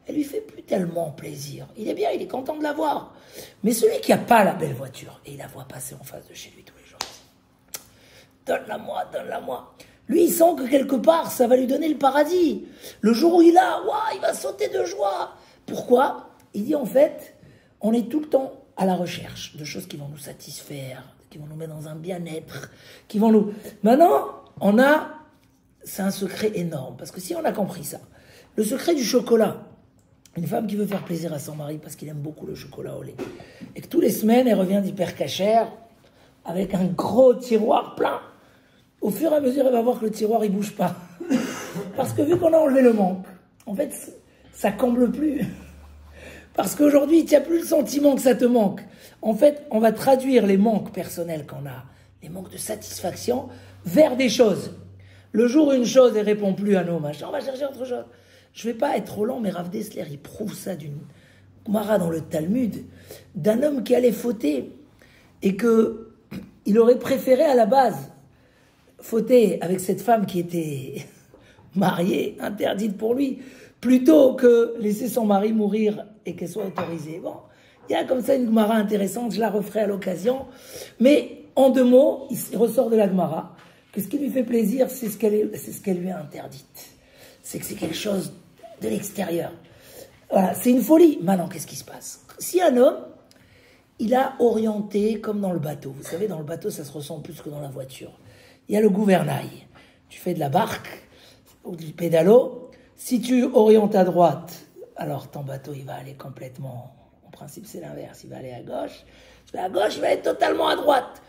Elle lui fait plus tellement plaisir. Il est bien, il est content de l'avoir. Mais celui qui n'a pas la belle voiture, et il la voit passer en face de chez lui tous les jours, donne-la-moi, donne-la-moi. Lui, il sent que quelque part, ça va lui donner le paradis. Le jour où il va sauter de joie. Pourquoi? Il dit en fait, on est tout le temps à la recherche de choses qui vont nous satisfaire, qui vont nous mettre dans un bien-être, qui vont nous... Maintenant, c'est un secret énorme, parce que si on a compris ça, le secret du chocolat, une femme qui veut faire plaisir à son mari parce qu'il aime beaucoup le chocolat au lait, et que tous les semaines, elle revient d'hyper cachère avec un gros tiroir plein. Au fur et à mesure, elle va voir que le tiroir, il bouge pas. Parce que vu qu'on a enlevé le manque, en fait, ça comble plus. Parce qu'aujourd'hui, il n'y a plus le sentiment que ça te manque. En fait, on va traduire les manques personnels qu'on a, les manques de satisfaction, vers des choses. Le jour où une chose ne répond plus à nos machins, on va chercher autre chose. Je ne vais pas être trop long, mais Rav Dessler, il prouve ça d'une Gemara dans le Talmud, d'un homme qui allait fauter et qu'il aurait préféré à la base fauter avec cette femme qui était mariée, interdite pour lui, plutôt que laisser son mari mourir et qu'elle soit autorisée. Bon, il y a comme ça une Gemara intéressante, je la referai à l'occasion. Mais en deux mots, il ressort de la Gemara que ce qui lui fait plaisir, c'est ce qu'elle lui a interdite. C'est que c'est quelque chose de l'extérieur. Voilà, c'est une folie. Maintenant, qu'est-ce qui se passe? Si un homme, il a orienté comme dans le bateau. Vous savez, dans le bateau, ça se ressent plus que dans la voiture. Il y a le gouvernail. Tu fais de la barque ou du pédalo. Si tu orientes à droite, alors ton bateau, il va aller complètement... En principe, c'est l'inverse. Il va aller à gauche. Tu vas à gauche, il va être totalement à droite.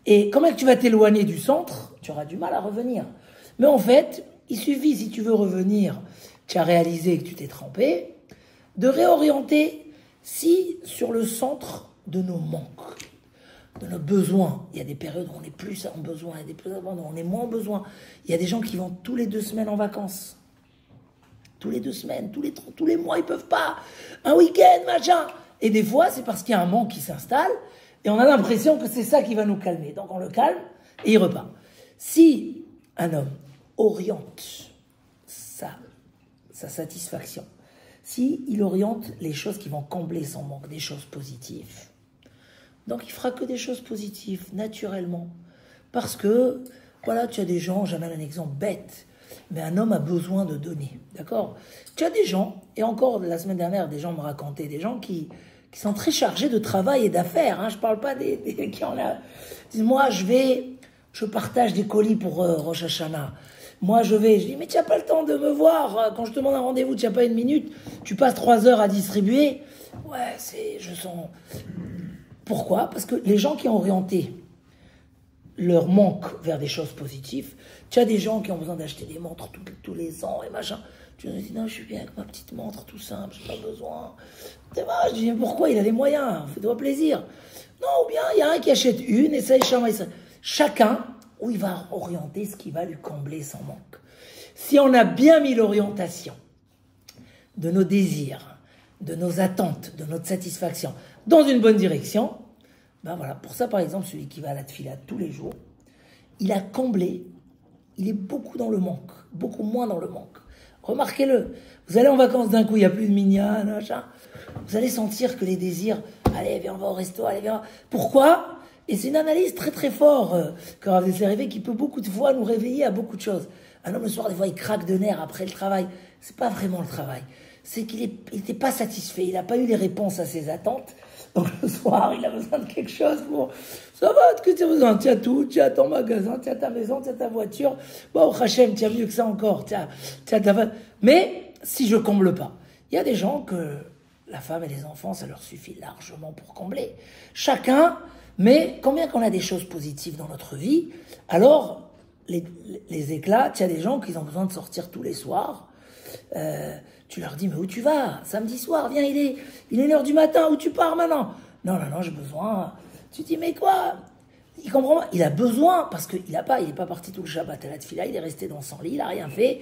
Et comment tu vas t'éloigner du centre, tu auras du mal à revenir. Mais en fait, il suffit, si tu veux revenir, tu as réalisé que tu t'es trempé, de réorienter Si sur le centre de nos manques, de nos besoins, il y a des périodes où on est plus en besoin, il y a des périodes où on est moins en besoin. Il y a des gens qui vont tous les 2 semaines en vacances. Tous les 2 semaines, tous les mois, ils peuvent pas. Un week-end, machin. Et des fois, c'est parce qu'il y a un manque qui s'installe et on a l'impression que c'est ça qui va nous calmer. Donc on le calme et il repart. Si un homme oriente sa satisfaction, si il oriente les choses qui vont combler son manque, des choses positives, donc il fera que des choses positives, naturellement. Parce que, voilà, tu as des gens, j'amène un exemple bête, mais un homme a besoin de donner, d'accord? Tu as des gens, et encore la semaine dernière, des gens me racontaient, des gens qui sont très chargés de travail et d'affaires, hein, je parle pas des qui ont là. Ils disent, moi, je partage des colis pour Rosh Hashanah. Moi, je dis, mais tu n'as pas le temps de me voir. Quand je te demande un rendez-vous, tu n'as pas 1 minute. Tu passes 3 heures à distribuer. Ouais, je sens... Pourquoi? Parce que les gens qui ont orienté leur manque vers des choses positives, tu as des gens qui ont besoin d'acheter des montres tous les ans et machin. Tu leur dis, non, je suis bien avec ma petite montre, tout simple, j'ai pas besoin. Je dis, mais pourquoi? Il a les moyens, fais-toi plaisir. Non, ou bien, il y a un qui achète une, et ça, chacun, où il va orienter ce qui va lui combler son manque. Si on a bien mis l'orientation de nos désirs, de nos attentes, de notre satisfaction, dans une bonne direction, ben voilà, pour ça, par exemple, celui qui va à la tefila tous les jours, il a comblé, il est beaucoup dans le manque, beaucoup moins dans le manque. Remarquez-le, vous allez en vacances d'un coup, il n'y a plus de minyan, machin, vous allez sentir que les désirs, allez, viens, on va au resto, allez, viens. Pourquoi? Et c'est une analyse très très forte que Rav Dessler Révé, qui peut beaucoup de fois nous réveiller à beaucoup de choses. Un homme le soir, des fois, il craque de nerfs après le travail. C'est pas vraiment le travail. C'est qu'il n'était pas satisfait. Il n'a pas eu les réponses à ses attentes. Donc le soir, il a besoin de quelque chose pour... Ça va, que tu as besoin? Tu as tout, tu as ton magasin, tu as ta maison, tu as ta voiture. Bon, Hachem, tu as mieux que ça encore. Tu as ta... Mais si je comble pas, il y a des gens que la femme et les enfants, ça leur suffit largement pour combler. Chacun... Mais combien qu'on a des choses positives dans notre vie, alors les éclats, il y a des gens qui ont besoin de sortir tous les soirs. Tu leur dis, mais où tu vas? Samedi soir, viens, il est 1h du matin, où tu pars maintenant? Non, j'ai besoin. Tu dis, mais quoi? Il comprend pas. Il a besoin, parce qu'il n'est pas parti tout le Shabbat à la tefila, il est resté dans son lit, il n'a rien fait.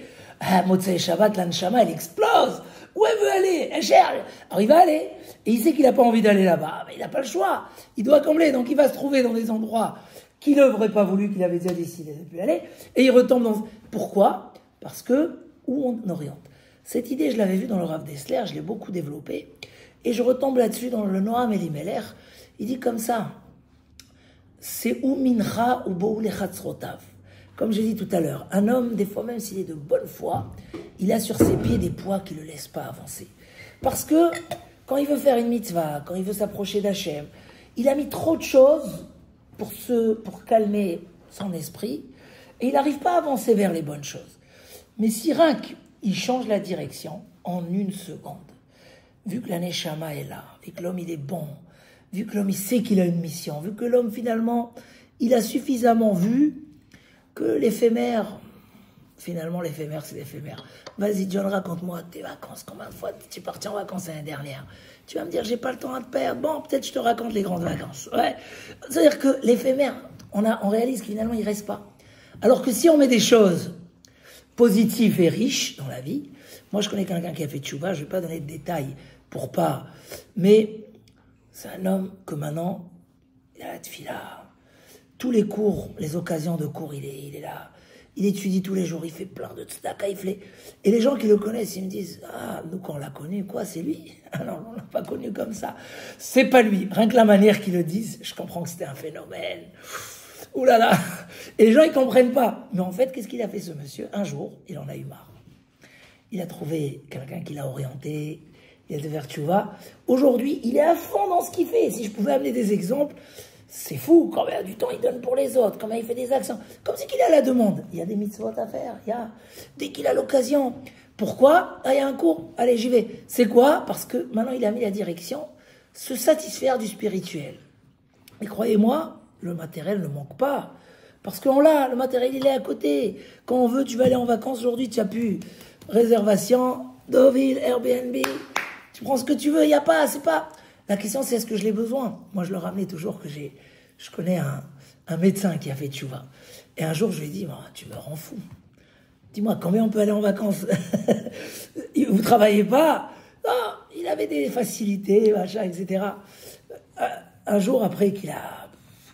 Motzei Shabbat, l'Anshama, elle explose. Où elle veut aller? Elle cherche. Alors il va aller. Et il sait qu'il n'a pas envie d'aller là-bas. Mais il n'a pas le choix. Il doit combler. Donc il va se trouver dans des endroits qu'il n'aurait pas voulu, qu'il avait déjà décidé de ne plus aller. Et il retombe dans... Pourquoi? Parce que, où on oriente. Cette idée, je l'avais vue dans le Rav Dessler, je l'ai beaucoup développée. Et je retombe là-dessus dans le Noam Elimelech. Il dit comme ça. C'est ou mincha ou bo'u lechatzrotav. Comme j'ai dit tout à l'heure, un homme, des fois même s'il est de bonne foi, il a sur ses pieds des poids qui ne le laissent pas avancer. Parce que quand il veut faire une mitzvah, quand il veut s'approcher d'Hachem, il a mis trop de choses pour calmer son esprit et il n'arrive pas à avancer vers les bonnes choses. Mais si Rak, il change la direction en 1 seconde, vu que la Neshama est là, vu que l'homme il est bon, vu que l'homme il sait qu'il a une mission, vu que l'homme finalement il a suffisamment vu que l'éphémère, finalement l'éphémère c'est l'éphémère. Vas-y John, raconte-moi tes vacances, combien de fois tu es parti en vacances l'année dernière? Tu vas me dire j'ai pas le temps à te perdre, bon peut-être je te raconte les grandes vacances. Ouais. C'est-à-dire que l'éphémère, on réalise que finalement il reste pas. Alors que si on met des choses positives et riches dans la vie, moi je connais quelqu'un qui a fait tchouva, je vais pas donner de détails pour pas, mais c'est un homme que maintenant, il a la tefila. Tous les cours, les occasions de cours, il est là. Il étudie tous les jours, il fait plein de tzedaka, il fait... Et les gens qui le connaissent, ils me disent, ah, nous quand on l'a connu, quoi, c'est lui? Ah non, on l'a pas connu comme ça. C'est pas lui. Rien que la manière qu'ils le disent, je comprends que c'était un phénomène. Ouh là là. Et les gens, ils comprennent pas. Mais en fait, qu'est-ce qu'il a fait ce monsieur? Un jour, il en a eu marre. Il a trouvé quelqu'un qui l'a orienté, il a devenu tchouva. Aujourd'hui, il est à fond dans ce qu'il fait. Si je pouvais amener des exemples, c'est fou. Quand il a du temps, il donne pour les autres. Comment il fait des actions. Comme si qu'il a la demande. Il y a des mitzvot à faire. Dès qu'il a l'occasion. Pourquoi? Ah, il y a un cours. Allez, j'y vais. C'est quoi? Parce que maintenant, il a mis la direction. Se satisfaire du spirituel. Et croyez-moi, le matériel ne manque pas. Parce qu'on l'a. Le matériel, il est à côté. Quand on veut, tu vas aller en vacances aujourd'hui, tu n'as plus réservation, Deauville, Airbnb. Tu prends ce que tu veux, il n'y a pas, c'est pas... La question, c'est est-ce que je l'ai besoin? Moi, je le ramenais toujours que je connais un médecin qui a fait tchouva. Et un jour, je lui ai dit, bah, tu me rends fou. Dis-moi, combien on peut aller en vacances? Vous travaillez pas? Non, il avait des facilités, machin, etc. Un jour, après qu'il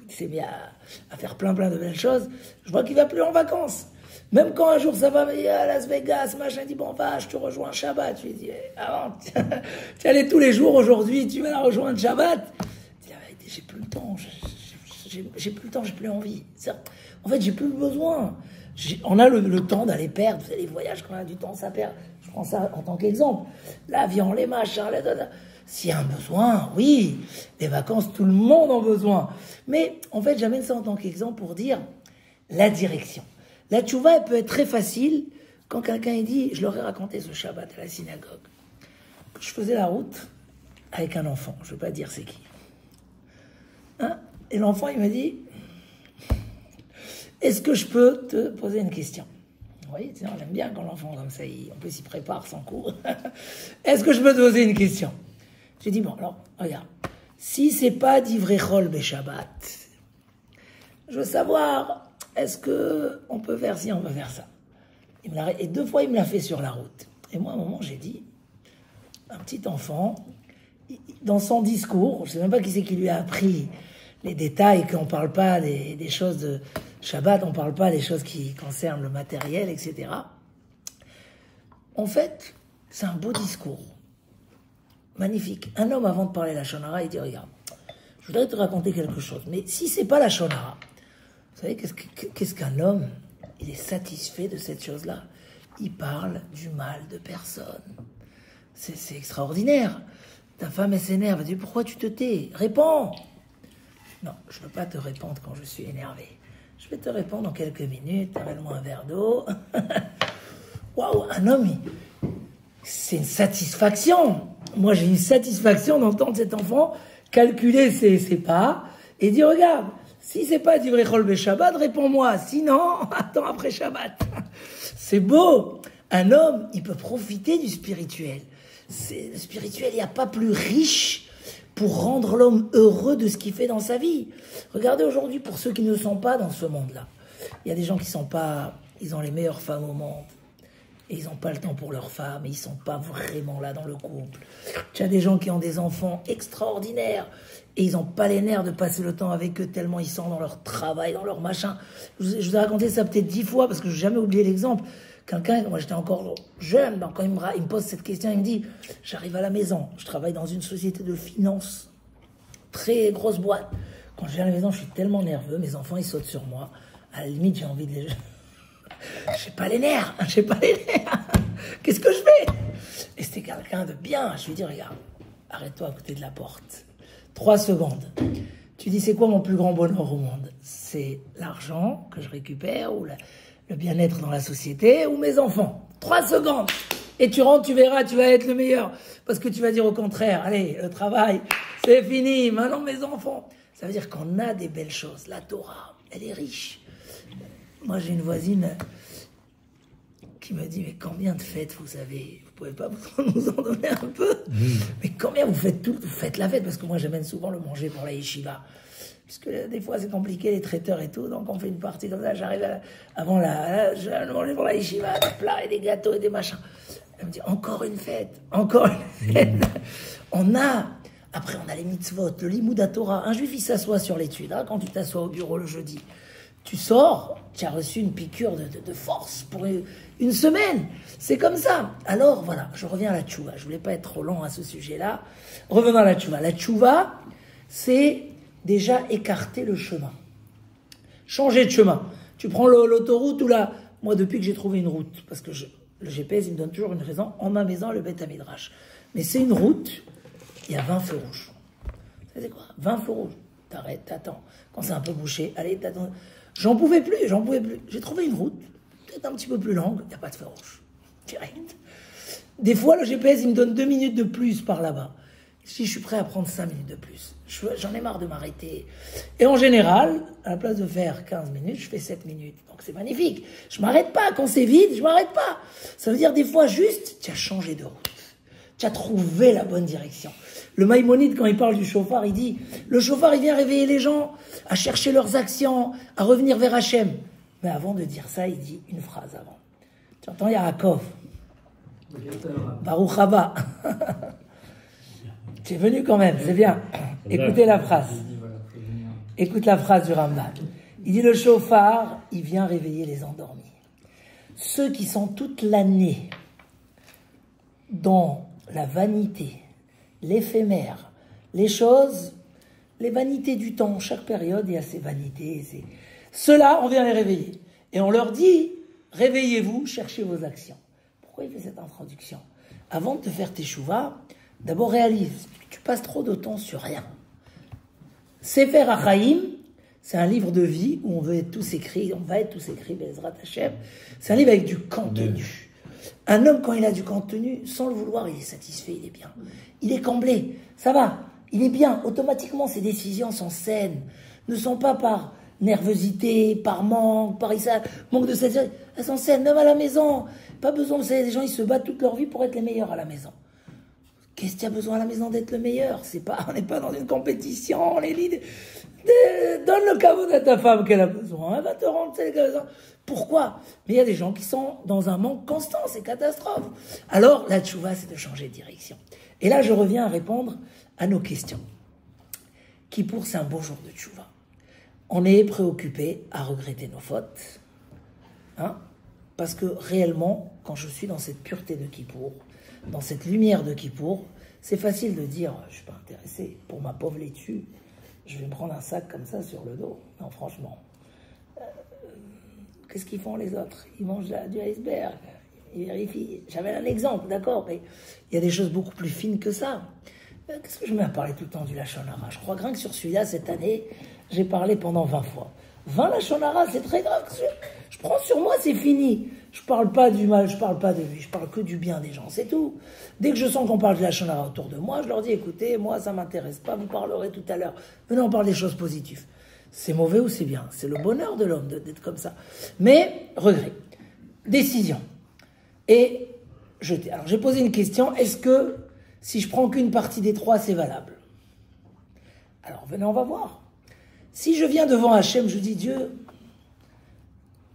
s'est mis à faire plein de belles choses, je vois qu'il va plus en vacances. Même quand un jour ça va à Las Vegas, machin, il dit bon va, je te rejoins Shabbat. Je lui dis avant, tu allais tous les jours, aujourd'hui tu vas la rejoindre Shabbat. Il dit la vérité, j'ai plus le temps, j'ai plus le temps, j'ai plus envie. En fait, j'ai plus le besoin. On a le temps d'aller perdre, vous savez, les voyages, quand on a du temps, ça perd. Je prends ça en tant qu'exemple. L'avion, les machins, s'il y a un besoin, oui. Les vacances, tout le monde en a besoin. Mais en fait, j'amène ça en tant qu'exemple pour dire la direction. La tchouva, elle peut être très facile quand quelqu'un dit, je leur ai raconté ce Shabbat à la synagogue, que je faisais la route avec un enfant, je ne veux pas dire c'est qui. Hein? Et l'enfant, il m'a dit, est-ce que je peux te poser une question? Oui, j'aime bien quand l'enfant comme ça, en plus il prépare son cours. Est-ce que je peux te poser une question? J'ai dit, bon, alors, regarde, si c'est pas d'Ivrechol Beshabbat, je veux savoir, est-ce qu'on peut faire ci, on peut faire ça? Et 2 fois, il me l'a fait sur la route. Et moi, à un moment, j'ai dit, un petit enfant, dans son discours, je ne sais même pas qui c'est qui lui a appris les détails, qu'on ne parle pas des choses de Shabbat, on ne parle pas des choses qui concernent le matériel, etc. En fait, c'est un beau discours. Magnifique. Un homme, avant de parler la Shonara, il dit, regarde, je voudrais te raconter quelque chose, mais si c'est pas la Shonara, vous savez, qu'est-ce qu'un homme, il est satisfait de cette chose-là? Il parle du mal de personne. C'est extraordinaire. Ta femme, elle s'énerve, elle dit, pourquoi tu te tais? Réponds! Non, je ne veux pas te répondre quand je suis énervé. Je vais te répondre dans quelques minutes, amène-moi un verre d'eau. Waouh, un homme, c'est une satisfaction. Moi, j'ai une satisfaction d'entendre cet enfant calculer ses pas et dire, regarde, si c'est pas d'Ivrei Chol Beshabbat, réponds-moi. Sinon, attends après Shabbat. C'est beau. Un homme, il peut profiter du spirituel. Le spirituel, il n'y a pas plus riche pour rendre l'homme heureux de ce qu'il fait dans sa vie. Regardez aujourd'hui, pour ceux qui ne sont pas dans ce monde-là, il y a des gens qui sont pas, ils ont les meilleures femmes au monde, et ils n'ont pas le temps pour leurs femmes, et ils ne sont pas vraiment là dans le couple. Tu as des gens qui ont des enfants extraordinaires, et ils n'ont pas les nerfs de passer le temps avec eux tellement ils sont dans leur travail, dans leur machin. Je vous ai raconté ça peut-être 10 fois, parce que je n'ai jamais oublié l'exemple. Quelqu'un, moi j'étais encore jeune, donc quand il me pose cette question, il me dit, j'arrive à la maison, je travaille dans une société de finance, très grosse boîte. Quand je viens à la maison, je suis tellement nerveux, mes enfants ils sautent sur moi, à la limite j'ai envie de les... J'ai pas les nerfs. Qu'est-ce que je fais? Et c'était quelqu'un de bien, je lui dis, regarde, arrête-toi à côté de la porte, 3 secondes. Tu dis, c'est quoi mon plus grand bonheur au monde? C'est l'argent que je récupère ou le bien-être dans la société ou mes enfants. 3 secondes. Et tu rentres, tu verras, tu vas être le meilleur. Parce que tu vas dire au contraire, allez, le travail, c'est fini, maintenant mes enfants. Ça veut dire qu'on a des belles choses. La Torah, elle est riche. Moi, j'ai une voisine qui me dit, mais combien de fêtes vous avez? Vous pouvez pas nous en donner un peu? Mais combien vous faites la fête? Parce que moi, j'amène souvent le manger pour la yeshiva. Puisque des fois, c'est compliqué, les traiteurs et tout. Donc, on fait une partie comme ça. J'arrive avant je vais manger pour la yeshiva, des plats et des gâteaux et des machins. Elle me dit, encore une fête. Après, on a les mitzvot, le limoud à Torah. Un juif, il s'assoit sur l'étude. Hein, quand tu t'assois au bureau le jeudi, tu sors, tu as reçu une piqûre de force pour une semaine. C'est comme ça. Alors, voilà, je reviens à la tchouva. Je voulais pas être trop long à ce sujet-là. Revenons à la tchouva. La tchouva, c'est déjà écarter le chemin. Changer de chemin. Tu prends l'autoroute ou là. Moi, depuis que j'ai trouvé une route, parce que le GPS, il me donne toujours une raison, en ma maison, le Beth Midrash. Mais c'est une route, il y a 20 feux rouges. Ça c'est quoi? 20 feux rouges. T'arrêtes, t'attends. Quand c'est un peu bouché, allez, t'attends. J'en pouvais plus. J'ai trouvé une route, peut-être un petit peu plus longue, il n'y a pas de feu rouge. Direct. Des fois, le GPS, il me donne 2 minutes de plus par là-bas. Si je suis prêt à prendre 5 minutes de plus, j'en ai marre de m'arrêter. Et en général, à la place de faire 15 minutes, je fais 7 minutes. Donc c'est magnifique. Je m'arrête pas. Quand c'est vide, je m'arrête pas. Ça veut dire des fois juste, tu as changé de route. Tu as trouvé la bonne direction. Le Maïmonide, quand il parle du chauffard, il dit, le chauffard, il vient réveiller les gens à chercher leurs actions, à revenir vers Hachem. Mais avant de dire ça, il dit une phrase avant. Tu entends Yaakov? Baruch Haba. Tu es venu quand même, c'est bien. Écoutez la phrase. Écoute la phrase du Rambam. Il dit, le chauffard, il vient réveiller les endormis. Ceux qui sont toute l'année dans la vanité, l'éphémère, les choses, les vanités du temps. Chaque période, il y a ses vanités. Ceux-là, on vient les réveiller. Et on leur dit, réveillez-vous, cherchez vos actions. Pourquoi il fait cette introduction? Avant de te faire tes chouvas, d'abord réalise, tu passes trop de temps sur rien. Sefer HaChaim, c'est un livre de vie où on va être tous écrits, Bezrat Hashem. C'est un livre avec du contenu. Un homme, quand il a du contenu, sans le vouloir, il est satisfait, il est bien. Il est comblé, ça va, il est bien. Automatiquement, ses décisions sont saines, ne sont pas par nervosité, par manque de satisfaction. Elles sont saines, même à la maison. Pas besoin, vous savez, les gens, ils se battent toute leur vie pour être les meilleurs à la maison. Qu'est-ce qu'il y a besoin à la maison d'être le meilleur? On n'est pas dans une compétition, les leaders. Donne le caveau à ta femme qu'elle a besoin, elle va te rendre celle qu'elle a besoin. Pourquoi? Mais il y a des gens qui sont dans un manque constant, c'est catastrophe. Alors, la tchouva, c'est de changer de direction. Et là, je reviens à répondre à nos questions. Kippour, c'est un beau jour de tchouva. On est préoccupé à regretter nos fautes. Parce que réellement, quand je suis dans cette pureté de Kippour, dans cette lumière de Kippour, c'est facile de dire, je ne suis pas intéressé, pour ma pauvre laitue, je vais me prendre un sac comme ça sur le dos. Non, franchement. Qu'est-ce qu'ils font les autres? Ils mangent du iceberg. Ils vérifient. J'avais un exemple, d'accord, mais il y a des choses beaucoup plus fines que ça. Qu'est-ce que je mets à parler tout le temps du Lachon Hara? Je crois que sur celui-là, cette année, j'ai parlé pendant 20 fois. 20 Lachon Hara, c'est très grave. Je prends sur moi, c'est fini. Je parle pas du mal, je parle pas de lui, je parle que du bien des gens, c'est tout. Dès que je sens qu'on parle de Lachon Hara autour de moi, je leur dis, écoutez, moi, ça m'intéresse pas, vous parlerez tout à l'heure. Maintenant, on parle des choses positives. C'est mauvais ou c'est bien? C'est le bonheur de l'homme d'être comme ça. Mais, regret. Décision. Et jeter. Alors, j'ai posé une question. Est-ce que, si je prends qu'une partie des trois, c'est valable? Alors, venez, on va voir. Si je viens devant Hachem, je dis, Dieu,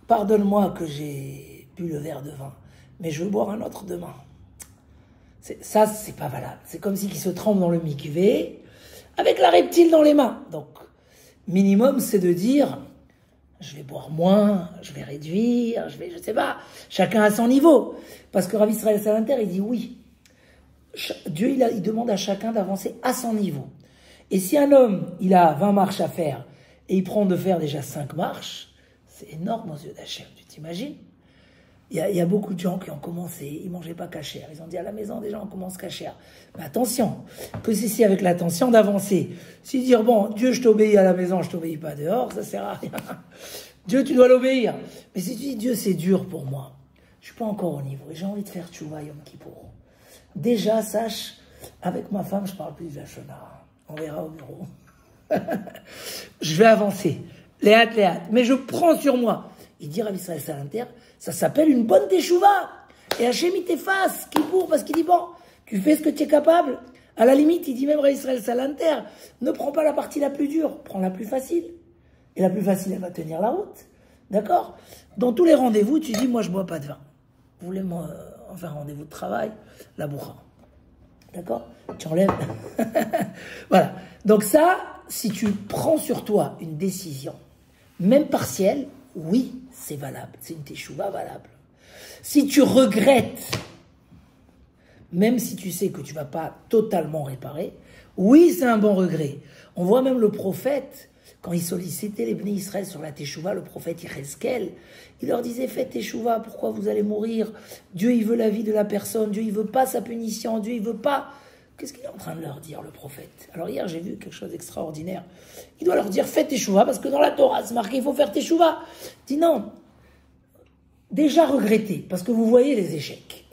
pardonne-moi que j'ai bu le verre de vin, mais je veux boire un autre demain. Ça, c'est pas valable. C'est comme si il se trempe dans le mikvé avec la reptile dans les mains. Donc, minimum, c'est de dire, je vais boire moins, je vais réduire, je sais pas, chacun à son niveau. Parce que Rav Israël Salanter, il dit oui. Dieu, il demande à chacun d'avancer à son niveau. Et si un homme, il a 20 marches à faire, et il prend de faire déjà 5 marches, c'est énorme aux yeux d'Hachem, tu t'imagines? Il y a beaucoup de gens qui ont commencé, ils mangeaient pas cachère. Ils ont dit à la maison, déjà, on commence cachère. Mais attention, que c'est si avec l'intention d'avancer. Si dire, bon, Dieu, je t'obéis à la maison, je t'obéis pas dehors, ça sert à rien. Dieu, tu dois l'obéir. Mais si tu dis, Dieu, c'est dur pour moi, je suis pas encore au niveau, et j'ai envie de faire tchouva Yom Kippour. Déjà, sache, avec ma femme, je parle plus de la Shona. On verra au bureau. Je vais avancer. Léat. Mais je prends sur moi. Il dit Rav Israël Salanter, ça s'appelle une bonne teshuva. Et Hachem, il t'efface, Kippour, parce qu'il dit, bon, tu fais ce que tu es capable. À la limite, il dit même Rav Israël Salanter, ne prends pas la partie la plus dure, prends la plus facile. Et la plus facile, elle va tenir la route. D'accord? Dans tous les rendez-vous, tu dis, moi, je bois pas de vin. Vous voulez, enfin, rendez-vous de travail, la bourra. D'accord? Tu enlèves. Voilà. Donc ça, si tu prends sur toi une décision, même partielle, oui, c'est valable. C'est une teshuva valable. Si tu regrettes, même si tu sais que tu ne vas pas totalement réparer, oui, c'est un bon regret. On voit même le prophète, quand il sollicitait les Bnei Israël sur la teshuva, le prophète Yecheskel, il leur disait, faites teshuva, pourquoi vous allez mourir? Dieu, il veut la vie de la personne, Dieu, il veut pas sa punition, Dieu, il veut pas... Qu'est-ce qu'il est en train de leur dire, le prophète? Alors hier, j'ai vu quelque chose d'extraordinaire. Il doit leur dire, faites teshuva, parce que dans la Torah, c'est marqué, il faut faire teshuva. Il dit non. Déjà regrettez, parce que vous voyez les échecs.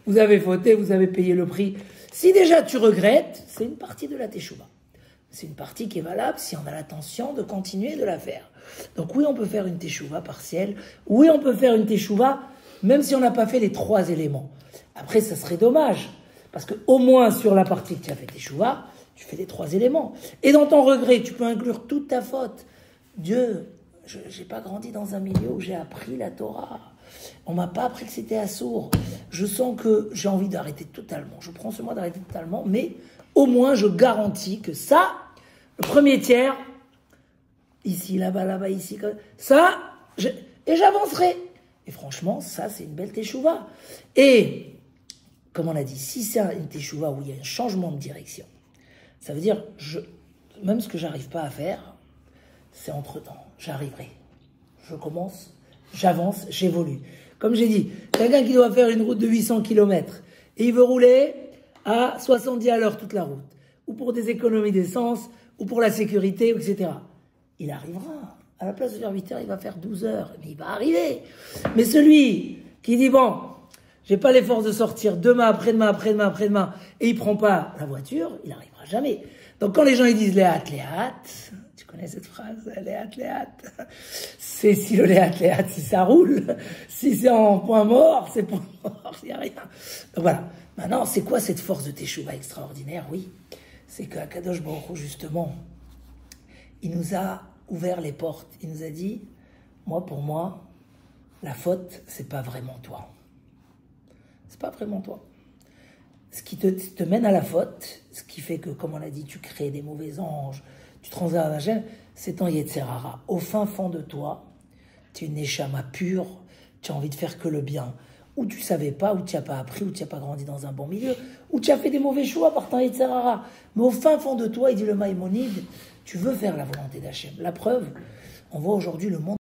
Vous avez fauté, vous avez payé le prix. Si déjà tu regrettes, c'est une partie de la teshuva. C'est une partie qui est valable si on a l'intention de continuer de la faire. Donc oui, on peut faire une teshuva partielle. Oui, on peut faire une teshuva, même si on n'a pas fait les 3 éléments. Après, ça serait dommage. Parce que au moins sur la partie que tu as fait teshuva, tu fais les 3 éléments. Et dans ton regret, tu peux inclure toute ta faute. Dieu, je n'ai pas grandi dans un milieu où j'ai appris la Torah. On m'a pas appris que c'était assourd. Je sens que j'ai envie d'arrêter totalement. Je prends ce mois d'arrêter totalement, mais au moins je garantis que ça, le premier tiers, ici, là-bas, ici, ça, et j'avancerai. Et franchement, ça, c'est une belle teshuva. Et, comme on a dit, si c'est une teshuva où il y a un changement de direction, ça veut dire, même ce que j'arrive pas à faire, c'est entre-temps. J'arriverai. Je commence, j'avance, j'évolue. Comme j'ai dit, quelqu'un qui doit faire une route de 800 km et il veut rouler à 70 à l'heure toute la route, ou pour des économies d'essence, ou pour la sécurité, etc. Il arrivera. À la place de faire 8 heures, il va faire 12 heures. Mais il va arriver. Mais celui qui dit, bon, j'ai pas les forces de sortir demain, après-demain, et il prend pas la voiture, il n'arrivera jamais. Donc quand les gens ils disent les hâte, tu connais cette phrase, les hâte, c'est si le les hâte, si ça roule, si c'est en point mort, c'est point mort, il n'y a rien. Donc voilà. Maintenant, c'est quoi cette force de teshuva extraordinaire? Oui, c'est que Akadosh Baruch Hu, justement, il nous a ouvert les portes. Il nous a dit, pour moi, la faute, c'est pas vraiment toi. C'est pas vraiment toi. Ce qui te mène à la faute, ce qui fait que, comme on l'a dit, tu crées des mauvais anges, tu transgrades la gêne, c'est ton Yetzerara. Au fin fond de toi, tu es une neshama pure, tu as envie de faire que le bien. Ou tu savais pas, ou tu n'as pas appris, ou tu n'as pas grandi dans un bon milieu, ou tu as fait des mauvais choix par ton Yetzerara. Mais au fin fond de toi, il dit le Maïmonide, tu veux faire la volonté d'Hachem. La preuve, on voit aujourd'hui le monde